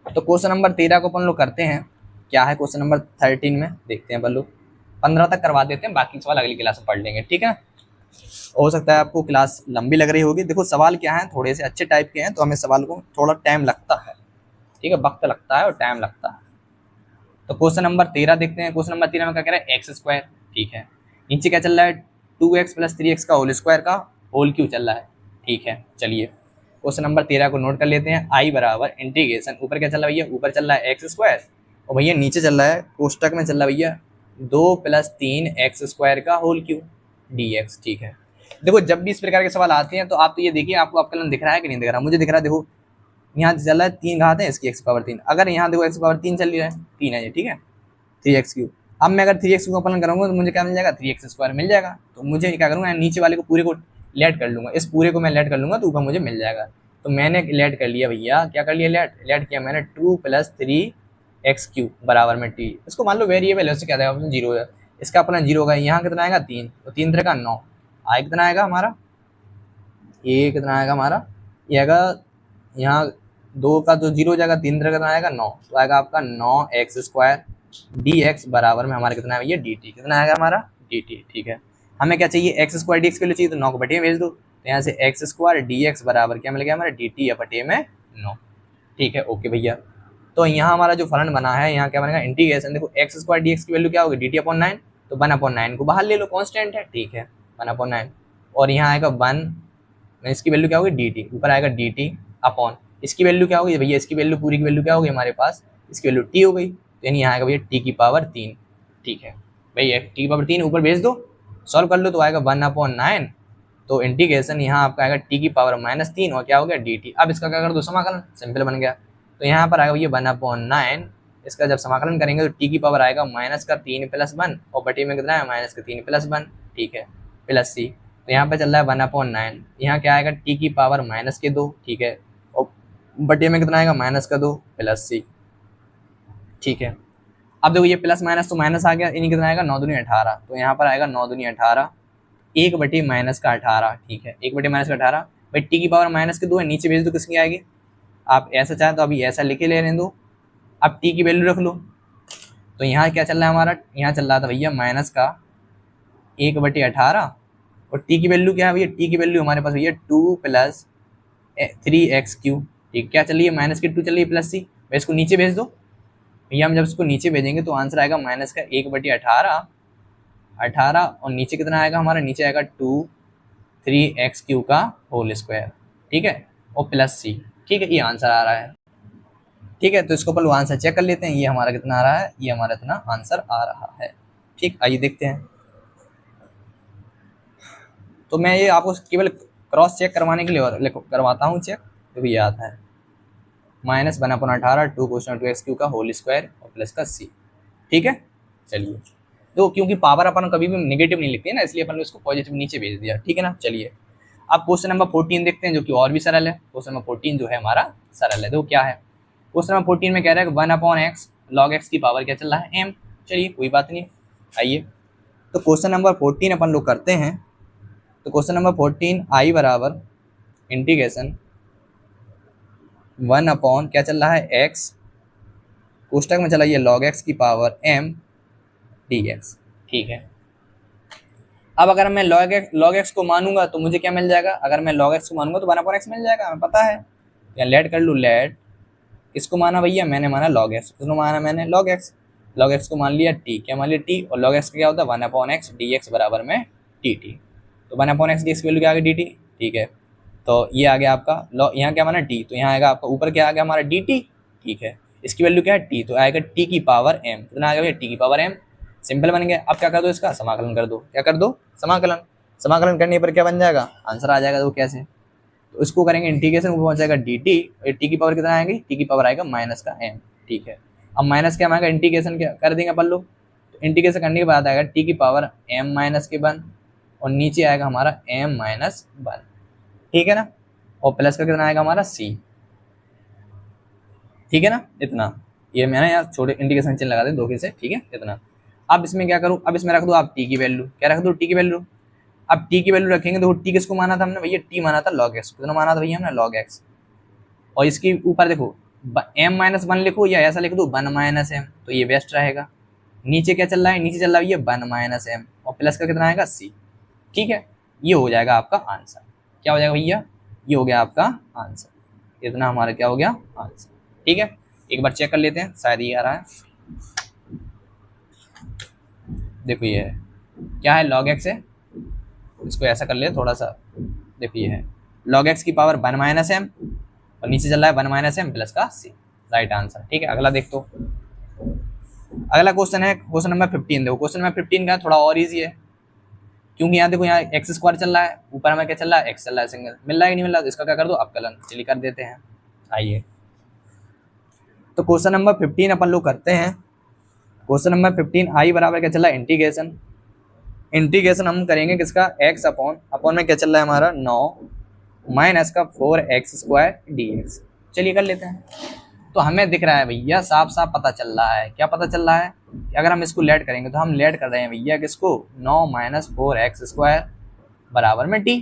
तो क्वेश्चन नंबर 13 को अपन लोग करते हैं, क्या है क्वेश्चन नंबर 13 में देखते हैं अपन लोग, 15 तक करवा देते हैं, बाकी सवाल अगली क्लास में पढ़ लेंगे। ठीक है, हो सकता है आपको क्लास लंबी लग रही होगी, देखो सवाल क्या है थोड़े से अच्छे टाइप के हैं, तो हमें सवाल को थोड़ा टाइम लगता है, ठीक है, वक्त लगता है और टाइम लगता है, तो क्वेश्चन नंबर 13 देखते हैं। क्वेश्चन नंबर 13 में क्या कह रहा है, एक्स स्क्वायर, ठीक है। नीचे क्या चल रहा है, 2x प्लस 3x का होल स्क्वायर का होल क्यू चल रहा है, ठीक है। चलिए क्वेश्चन नंबर 13 को नोट कर लेते हैं। आई बराबर इंटीग्रेशन, ऊपर क्या चल रहा है भैया, ऊपर चल रहा है एक्स स्क्वायर, और भैया नीचे चल रहा है कोष्टक में चल रहा है भैया 2 प्लस 3x स्क्वायर का होल क्यू dx, ठीक है। देखो जब भी इस प्रकार के सवाल आते हैं तो आप तो ये देखिए आपको अवकलन दिख रहा है कि नहीं दिख रहा, मुझे दिख रहा है। देखो यहाँ चल रहा है 3 घात है इसकी x पावर 3, अगर यहाँ देखो x पावर 3 चल रही है, 3 है ये, ठीक है, 3x3। अब मैं अगर 3x को अपलन करूंगा तो मुझे क्या मिल जाएगा, 3x स्क्वायर मिल जाएगा। तो मुझे क्या करूंगा, नीचे वाले को पूरे को लेट कर लूंगा, इस पूरे को मैं लेट कर लूंगा तो ऊपर मुझे मिल जाएगा। तो मैंने लेट कर लिया भैया, क्या कर लिया, लेट किया मैंने 2 प्लस 3x3 बराबर में t। इसको मान लो वेरिएबल है, उससे क्या देगा, ऑप्शन 0 है, इसका अपना 0 होगा। यहाँ कितना आएगा 3, तो 3 3 का 9, आए कितना आएगा हमारा, ये कितना आएगा हमारा, ये आएगा यहाँ 2 का जो 0 हो जाएगा, 3 3 कितना आएगा 9, तो आएगा आपका 9x स्क्वायर dx बराबर में हमारा कितना है भैया dt, कितना आएगा हमारा dt, ठीक है। हमें क्या चाहिए, एक्स स्क्वायर dx के लिए चाहिए, तो 9 को बटे में भेज दो, तो यहाँ से एक्स स्क्वायर dx बराबर क्या मिल गया हमारा dt या बटे में 9, ठीक है। ओके भैया, तो यहाँ हमारा जो फलन बना है, यहाँ क्या बनेगा इंटीग्रेशन, देखो एक्स स्क्वायर dx की वैल्यू क्या होगी dt/9, तो 1/9 को बाहर ले लो, कांस्टेंट है, ठीक है, 1/9, और यहाँ आएगा 1, इसकी वैल्यू क्या होगी dt, ऊपर आएगा dt अपॉन, इसकी वैल्यू क्या होगी भैया, इसकी वैल्यू पूरी की वैल्यू क्या होगी हमारे पास, इसकी वैल्यू t हो गई, यानी यहाँ आएगा भैया t की पावर 3, ठीक है भैया, t की पावर 3 ऊपर भेज दो, सॉल्व कर लो तो आएगा 1/9, तो इंटीग्रेशन यहाँ आपका आएगा t की पावर -3 और क्या हो गया dt। अब इसका क्या कर दो समाकलन, सिंपल बन गया, तो यहाँ पर आएगा भैया 1/9, इसका जब समाकलन करेंगे तो t की पावर आएगा -3 + 1 और बटे में कितना है -3 + 1, ठीक है, प्लस c, तो यहाँ पे चल रहा है 1/9, यहाँ क्या आएगा t की पावर -2, ठीक है, और बटे में कितना आएगा -2 प्लस c, ठीक है। अब देखो ये प्लस माइनस तो माइनस आ गया, यानी कितना आएगा 9 दूनी 18, तो यहाँ पर आएगा 9 दूनी 18, 1/-18, ठीक है, 1/-18, भाई टी की पावर -2 है, नीचे भेज दो, किसकी आएगी, आप ऐसा चाहें तो अभी ऐसा लिखे लेने दो, अब टी की वैल्यू रख लो, तो यहाँ क्या चल रहा है हमारा, यहाँ चल रहा था भैया माइनस का 1/18, और टी की वैल्यू क्या है भैया, टी की वैल्यू हमारे पास भैया 2 + 3x3, ठीक, क्या चल रही है -2 चल रही है प्लस सी, भाई इसको नीचे भेज दो भैया, हम जब इसको नीचे भेजेंगे तो आंसर आएगा माइनस का 1/18 और नीचे कितना आएगा हमारा, नीचे आएगा 2 3x3 का होल स्क्वायर, ठीक है, और प्लस सी, ठीक है, ये आंसर आ रहा है, ठीक है। तो इसको पहले आंसर चेक कर लेते हैं, ये हमारा कितना आ रहा है, ये हमारा इतना आंसर आ रहा है, ठीक, आइए देखते हैं। तो मैं ये आपको केवल क्रॉस चेक करवाने के लिए करवाता हूँ चेक, तो ये आता है -1/18 2 × 2x3 का होल स्क्वायर और प्लस का c, ठीक है। चलिए, तो क्योंकि पावर अपन कभी भी नेगेटिव नहीं लिखते हैं ना, इसलिए अपन ने इसको पॉजिटिव नीचे भेज दिया, ठीक है ना। चलिए अब क्वेश्चन नंबर 14 देखते हैं, जो कि और भी सरल है। क्वेश्चन नंबर 14 जो है हमारा सरल है, देखो क्या है। क्वेश्चन नंबर 14 में कह रहा है 1/x log x की पावर क्या चल रहा है m, चलिए कोई बात नहीं, आइए तो क्वेश्चन नंबर 14 अपन लोग करते हैं। तो क्वेश्चन नंबर 14 आई बराबर इंटीग्रेशन 1/ क्या चल रहा है x, कोष्टक में चला ये log x की पावर m dx, ठीक है। अब अगर मैं log x को मानूंगा तो मुझे क्या मिल जाएगा, अगर मैं log x को मानूंगा तो 1/x मिल जाएगा, हमें पता है, या लेट कर लूँ, लेट किसको माना भैया, मैंने माना log x, किसको माना मैंने log x को मान लिया t, क्या मान लिया t, और log x क्या होता है 1/x dx बराबर में dt, तो 1/x dx की वैल्यू क्या आ गई dt, ठीक है। तो ये आ गया आपका यहाँ क्या माना t, तो यहाँ आएगा आपका ऊपर क्या आ गया हमारा dt, ठीक है, इसकी वैल्यू क्या है t, तो आएगा t की पावर m, कितना आ गया भैया t की पावर m, सिंपल बन गया। अब क्या कर दो, इसका समाकलन कर दो, क्या कर दो समाकलन करने पर क्या बन जाएगा, आंसर आ जाएगा। तो कैसे, तो इसको करेंगे इंटीग्रेशन, ऊपर पहुंच जाएगा dt, t की पावर कितना आएगी, t की पावर आएगा -m, ठीक है। अब माइनस क्या आएगा, इंटीग्रेशन क्या कर देंगे अपन लोग, तो इंटीग्रेशन करने के बाद आएगा t की पावर m-1 और नीचे आएगा हमारा m-1, ठीक है ना, और प्लस का कितना आएगा हमारा c, ठीक है ना, इतना, ये मैंने यार छोटे इंटीग्रेशन चिन्ह लगा दे दो से, ठीक है, इतना। अब इसमें क्या करूँ, अब इसमें रख दो आप t की वैल्यू, क्या रख दो t की वैल्यू, अब t की वैल्यू रखेंगे तो t किसको माना था हमने भैया, t माना था log x, कितना माना था भैया हमने log x, और इसके ऊपर देखो m-1 लिखो या ऐसा लिख दो 1-m, तो ये बेस्ट रहेगा। नीचे क्या चल रहा है, नीचे चल रहा है ये 1-m और प्लस का कितना आएगा c, ठीक है, ये हो जाएगा आपका आंसर। क्या हो जाएगा भैया, ये हो गया आपका आंसर, इतना हमारा क्या हो गया आंसर, ठीक है। एक बार चेक कर लेते हैं, शायद ये आ रहा है, देखो ये है, क्या है, log x है, इसको ऐसा कर ले थोड़ा सा, देखो ये है log x की पावर 1 माइनस एम, और नीचे चल रहा है 1 माइनस एम प्लस का सी, राइट आंसर। ठीक है, अगला देख तो, अगला क्वेश्चन है क्वेश्चन नंबर 15। देखो क्वेश्चन नंबर 15 का थोड़ा और इजी है, क्योंकि यहाँ देखो यहाँ एक्स स्क्वायर चल रहा है, ऊपर हमें क्या चल रहा है, एक्स चल रहा है, सिंगल मिल रहा है कि नहीं मिल रहा, तो इसका क्या कर दो अवकलन, चलिए कर देते हैं। आइए तो क्वेश्चन नंबर 15 अपन लोग करते हैं। क्वेश्चन नंबर 15 आई बराबर क्या चल रहा है, इंटीग्रेशन, इंटीग्रेशन हम करेंगे किसका, एक्स अपॉन में क्या चल रहा है हमारा 9 माइनस का 4x² dx। चलिए कर लेते हैं। तो हमें दिख रहा है भैया, साफ साफ पता चल रहा है, क्या पता चल रहा है कि अगर हम इसको लेट करेंगे, तो हम लेट कर रहे हैं भैया किसको, 9 माइनस 4x² बराबर में t।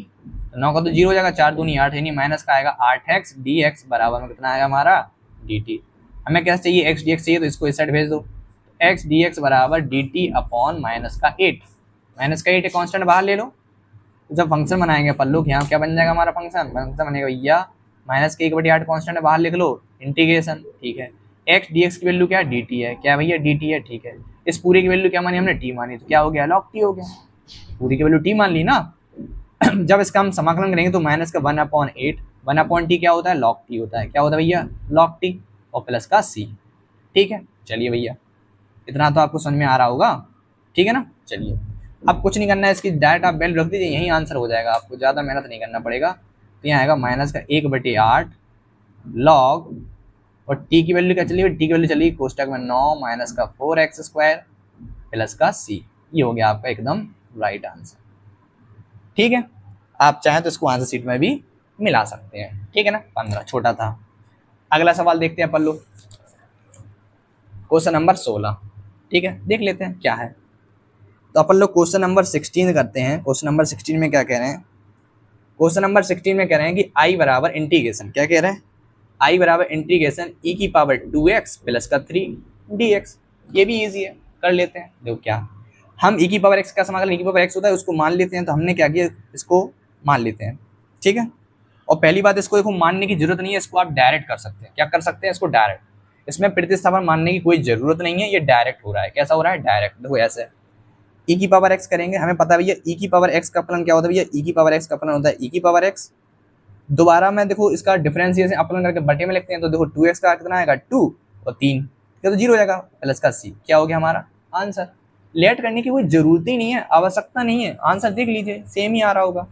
तो 9 का तो 0 हो जाएगा, 4 दूनी 8 है नहीं, माइनस का आएगा 8x dx बराबर में कितना आएगा हमारा dt। हमें क्या चाहिए, x dx चाहिए, तो इसको इस साइड भेज दो, x dx बराबर dt अपॉन माइनस का 8, माइनस का 8 है कॉन्स्टेंट बाहर ले लो। तो जब फंक्शन बनाएंगे अपन लोग, यहाँ क्या बन जाएगा हमारा फंक्शन बनेगा भैया, माइनस के 1/8 कॉन्स्टेंट बाहर लिख लो, इंटीग्रेशन। ठीक है, x dx की वैल्यू क्या है, dt है, क्या भैया dt है। ठीक है, इस पूरी की वैल्यू क्या मानी हमने, t मानी, तो क्या हो गया, log t हो गया, पूरी की वैल्यू t मान ली ना। जब इसका हम समाकलन करेंगे तो माइनस का 1/8, 1/t क्या होता है, log t होता है, क्या होता है भैया, log t, और प्लस का c। ठीक है, चलिए भैया इतना तो आपको समझ में आ रहा होगा, ठीक है ना। चलिए अब कुछ नहीं करना है, इसकी डायरेक्ट आप वैल्यू रख दीजिए, यही आंसर हो जाएगा, आपको ज़्यादा मेहनत नहीं करना पड़ेगा। तो यहाँ आएगा माइनस का 1/8 लॉग, और टी की वैल्यू क्या चलिए, टी की वैल्यू चलिए कोष्टक में 9 माइनस का 4x² प्लस का c। ये हो गया आपका एकदम राइट आंसर। ठीक है, आप चाहें तो इसको आंसर शीट में भी मिला सकते हैं। ठीक है ना, 15 छोटा था। अगला सवाल देखते हैं अपन लोग, क्वेश्चन नंबर 16। ठीक है, देख लेते हैं क्या है। तो अपन लोग क्वेश्चन नंबर 16 करते हैं। क्वेश्चन नंबर 16 में क्या कह रहे हैं, क्वेश्चन नंबर 16 में कह रहे हैं कि आई बराबर इंटीग्रेशन, क्या कह रहे हैं, आई बराबर इंटीग्रेशन e की पावर 2x प्लस का 3 dx। ये भी इजी है, कर लेते हैं। देखो क्या, हम e की पावर x का समाकलन e की पावर x होता है उसको मान लेते हैं, तो हमने क्या किया, इसको मान लेते हैं। ठीक है, और पहली बात, इसको देखो मानने की जरूरत नहीं है, इसको आप डायरेक्ट कर सकते हैं। क्या कर सकते हैं, इसको डायरेक्ट, इसमें प्रतिस्थापन मानने की कोई जरूरत नहीं है, ये डायरेक्ट हो रहा है। कैसा हो रहा है, डायरेक्ट। देखो ऐसे e की पावर x करेंगे, हमें पता है भैया e की पावर x का अपलन क्या होता है भैया, e की पावर x का अपलन होता है e की पावर x। दोबारा मैं देखो इसका डिफरेंशिएशन अपलन करके बटे में लिखते हैं, तो देखो 2x का कितना आएगा 2 और 3, क्या तो 0 हो जाएगा, प्लस का c, क्या हो गया हमारा आंसर। लेट करने की कोई जरूरत ही नहीं है, आवश्यकता नहीं है, आंसर देख लीजिए सेम ही आ रहा होगा।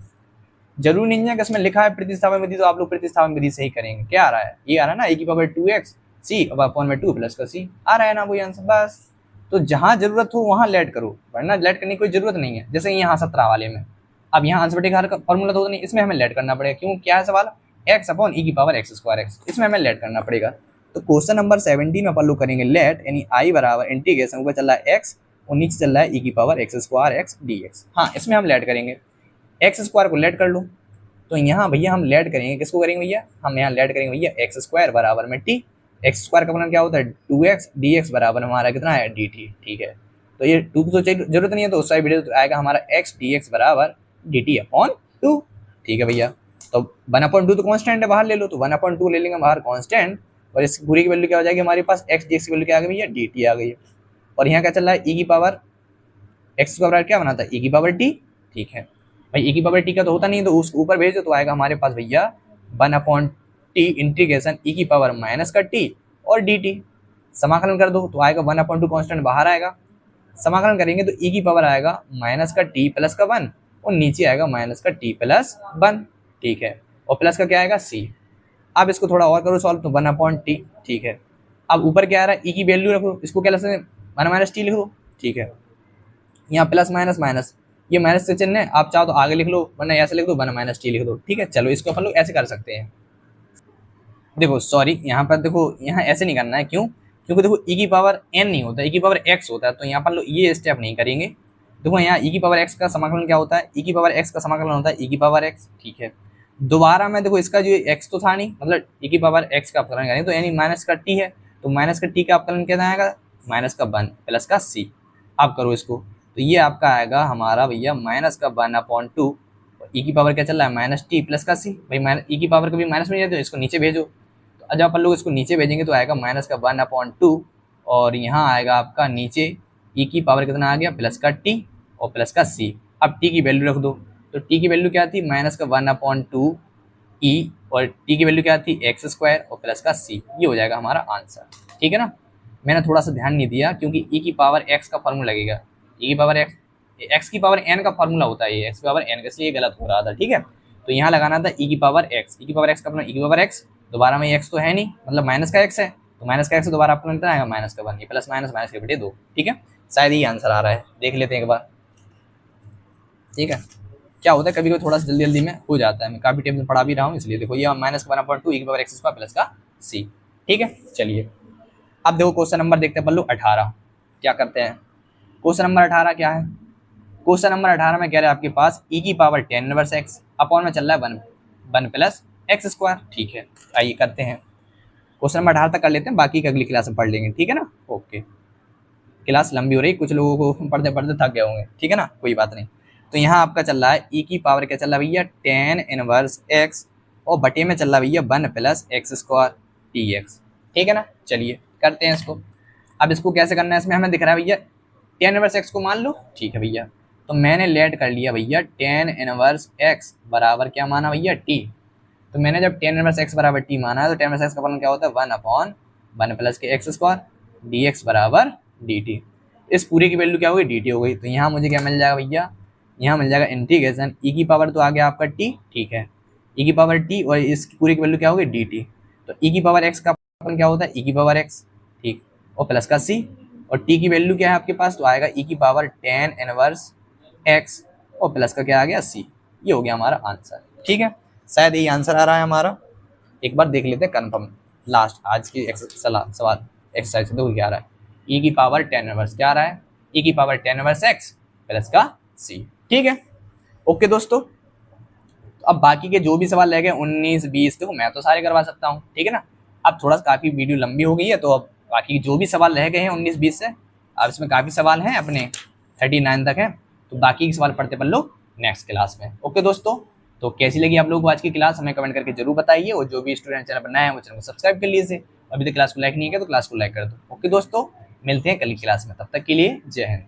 जरूरी नहीं है कि इसमें लिखा है प्रतिस्थापन विधि, तो आप लोग प्रतिस्थापन विधि से ही करेंगे। क्या आ रहा है, ये आ रहा है ना, e की पावर 2x c अपॉन में 2 प्लस का c आ रहा है ना, वही आंसर बस। तो जहां जरूरत हो वहां लेट करो, वरना लेट करने की कोई जरूरत नहीं है। जैसे यहाँ 17 वाले में, अब यहाँ आंसर बटेगा का फॉर्मूला तो नहीं, इसमें हमें लेट करना पड़ेगा। क्यों, क्या है सवाल, x अपॉन e की पावर x²x, इसमें हमें लेट करना पड़ेगा। तो क्वेश्चन नंबर 17 में अपन लोग करेंगे लेट, यानी आई बराबर इंटीग्रेशन, ऊपर चल रहा है x और नीचे चल रहा है e की पावर x² dx। हाँ, इसमें हम लेट करेंगे, x² को लेट कर लो। तो यहाँ भैया हम लेट करेंगे, किसको करेंगे भैया, हम यहाँ लेट करेंगे भैया x² बराबर में t, x² का अपना क्या होता है 2x dx बराबर हमारा कितना है dt। ठीक है, तो ये 2 की तो जरूरत नहीं है, तो उस साइड वीडियो तो आएगा हमारा x dx बराबर dt अपॉन 2। ठीक है भैया, तो 1/2 तो कांस्टेंट है, बाहर ले लो, तो 1/2 ले लेंगे बाहर कांस्टेंट, और इस पूरी की वैल्यू क्या हो जाएगी हमारे पास, x dx की वैल्यू क्या आ गई भैया, dt आ गई है। और यहाँ क्या चल रहा है, e की पावर x का बराबर क्या बनाता है, e की पावर t। ठीक है भाई, e की पावर t का तो होता नहीं है, तो उसको ऊपर भेज दो, तो आएगा हमारे पास भैया 1/t इंटीग्रेशन e की पावर माइनस का t और dt। समाकलन कर दो तो आएगा 1/2 कांस्टेंट बाहर आएगा, समाकलन करेंगे तो e की पावर आएगा माइनस का t प्लस का 1, और नीचे आएगा माइनस का t प्लस 1। ठीक है, और प्लस का क्या आएगा c। अब इसको थोड़ा और करो सॉल्व, तो 1/t। ठीक है, अब ऊपर क्या आ रहा है, e की वैल्यू रखो, इसको क्या लिखते हैं 1 - t लिख दो। ठीक है, यहाँ प्लस माइनस माइनस, ये माइनस से चिन्ह है, आप चाहो तो आगे लिख लो, वरना ऐसे लिख दो 1 - t लिख दो। ठीक है, चलो इसको अपन लोग ऐसे कर सकते हैं। देखो सॉरी, यहाँ पर देखो, यहाँ ऐसे नहीं करना है, क्यों, क्योंकि देखो e की पावर n नहीं होता, e की पावर x होता है, तो यहाँ पर लोग ये स्टेप नहीं करेंगे। देखो यहाँ e की पावर x का समाकलन क्या होता है, e की पावर x का समाकलन होता है e की पावर x। ठीक है, दोबारा मैं देखो इसका जो x तो था नहीं, मतलब e की पावर x का अपकरण करेंगे, तो यानी माइनस का t है, तो माइनस का t का अपकरण क्या आएगा, माइनस का 1 प्लस का c। आप करो इसको, तो ये आपका आएगा हमारा भैया माइनस का 1/2, e की पावर क्या चल रहा है माइनस t प्लस का c। भाई माइनस e की पावर कभी माइनस में जाते हो, इसको नीचे भेजो, तो जब अपन लोग इसको नीचे भेजेंगे तो आएगा माइनस का 1/2, और यहाँ आएगा आपका नीचे ई की पावर कितना आ गया प्लस का टी और प्लस का सी। अब टी की वैल्यू रख दो, तो टी की वैल्यू क्या थी माइनस का 1/2 ई और टी की वैल्यू क्या थी एक्स स्क्वायर और प्लस का सी। ये हो जाएगा हमारा आंसर, ठीक है ना। मैंने थोड़ा सा ध्यान नहीं दिया क्योंकि ई की पावर एक्स का फॉर्मूला लगेगा, ई की पावर एक्स की पावर एन का फॉर्मूला होता है, ये एक्स की पावर एन का, इसलिए गलत हो रहा था, ठीक है। तो यहाँ लगाना था ई की पावर एक्स, ई की पावर एक्स का अपना ई की पावर एक्स, दोबारा में एक्स तो है नहीं, मतलब माइनस का एक्स है, तो माइनस का एक्स दोबारा आपको कितना आएगा माइनस का 1, ये प्लस माइनस माइनस के बटे 2, ठीक है। शायद ये आंसर आ रहा है, देख लेते हैं एक बार, ठीक है। क्या होता है कभी कभी थोड़ा सा जल्दी जल्दी में हो जाता है, मैं काफी टाइम से पढ़ा भी रहा हूँ, इसलिए देखो ये माइनस का 1/2 ई की पावर एक्स स्क्वायर प्लस का सी, ठीक है। चलिए अब देखो क्वेश्चन नंबर देखते हैं पल्लू 18, क्या करते हैं। क्वेश्चन नंबर 18 क्या है, क्वेश्चन नंबर 18 में कह रहे हैं आपके पास ई की पावर 10 इनवर्स एक्स अपॉन में चल रहा है 1 प्लस एक्स स्क्वायर, ठीक है। आइए करते हैं, क्वेश्चन नंबर 18 तक कर लेते हैं, बाकी की अगली क्लास में पढ़ लेंगे, ठीक है ना। ओके, क्लास लंबी हो रही, कुछ लोगों को पढ़ते पढ़ते थक गए होंगे, ठीक है ना, कोई बात नहीं। तो यहाँ आपका चल रहा है ई की पावर क्या चल रहा है भैया 10 इनवर्स एक्स और बटे में चल रहा है भैया 1 plus x square T x, ठीक है ना। चलिए करते हैं इसको। अब इसको कैसे करना है, इसमें हमें दिख रहा है भैया 10 इनवर्स एक्स को मान लो, ठीक है भैया। तो मैंने लेट कर लिया भैया 10 इनवर्स एक्स बराबर क्या माना भैया टी। तो मैंने जब 10 इनवर्स एक्स बराबर टी माना है तो 10 इनवर्स एक्स का फलन क्या होता है 1/1 प्लस के एक्स स्क्वायर डी एक्स बराबर डी टी। इस पूरी की वैल्यू क्या हो गई डी टी हो गई। तो यहाँ मुझे क्या मिल जाएगा भैया, यहाँ मिल जाएगा इंटीग्रेशन ई की पावर तो आ गया आपका टी, ठीक है, ई की पावर टी और इसकी पूरी की वैल्यू क्या होगी डी टी। तो ई की पावर एक्स का फलन क्या होता है ई की पावर एक्स, ठीक, और प्लस का सी, और टी की वैल्यू क्या है आपके पास तो आएगा ई की पावर 10 इनवर्स एक्स और प्लस का क्या आ गया सी। ये हो गया हमारा आंसर, ठीक है। शायद यही आंसर आ रहा है हमारा, एक बार देख लेते हैं कंफर्म। लास्ट आज की सवाल एक्सरसाइज से देखो क्या आ रहा है, ई की पावर 10 इनवर्स क्या आ रहा है ई की पावर 10 इनवर्स एक्स प्लस का सी, ठीक है। ओके दोस्तों, तो अब बाकी के जो भी सवाल रह गए 19 20 देखो मैं तो सारे करवा सकता हूँ, ठीक है ना। अब थोड़ा सा काफी वीडियो लंबी हो गई है, तो अब बाकी जो भी सवाल रह गए हैं 19 20 से, अब इसमें काफी सवाल हैं अपने 39 तक है, तो बाकी के सवाल पढ़ते पढ़ लो नेक्स्ट क्लास में। ओके दोस्तों, तो कैसी लगी आप लोगों को आज की क्लास हमें कमेंट करके जरूर बताइए, और जो भी स्टूडेंट चैनल पर नए हैं वो चैनल को सब्सक्राइब कर लीजिए, अभी तक क्लास को लाइक नहीं किया तो क्लास को लाइक कर दो। ओके दोस्तों, मिलते हैं कल की क्लास में, तब तक के लिए जय हिंद।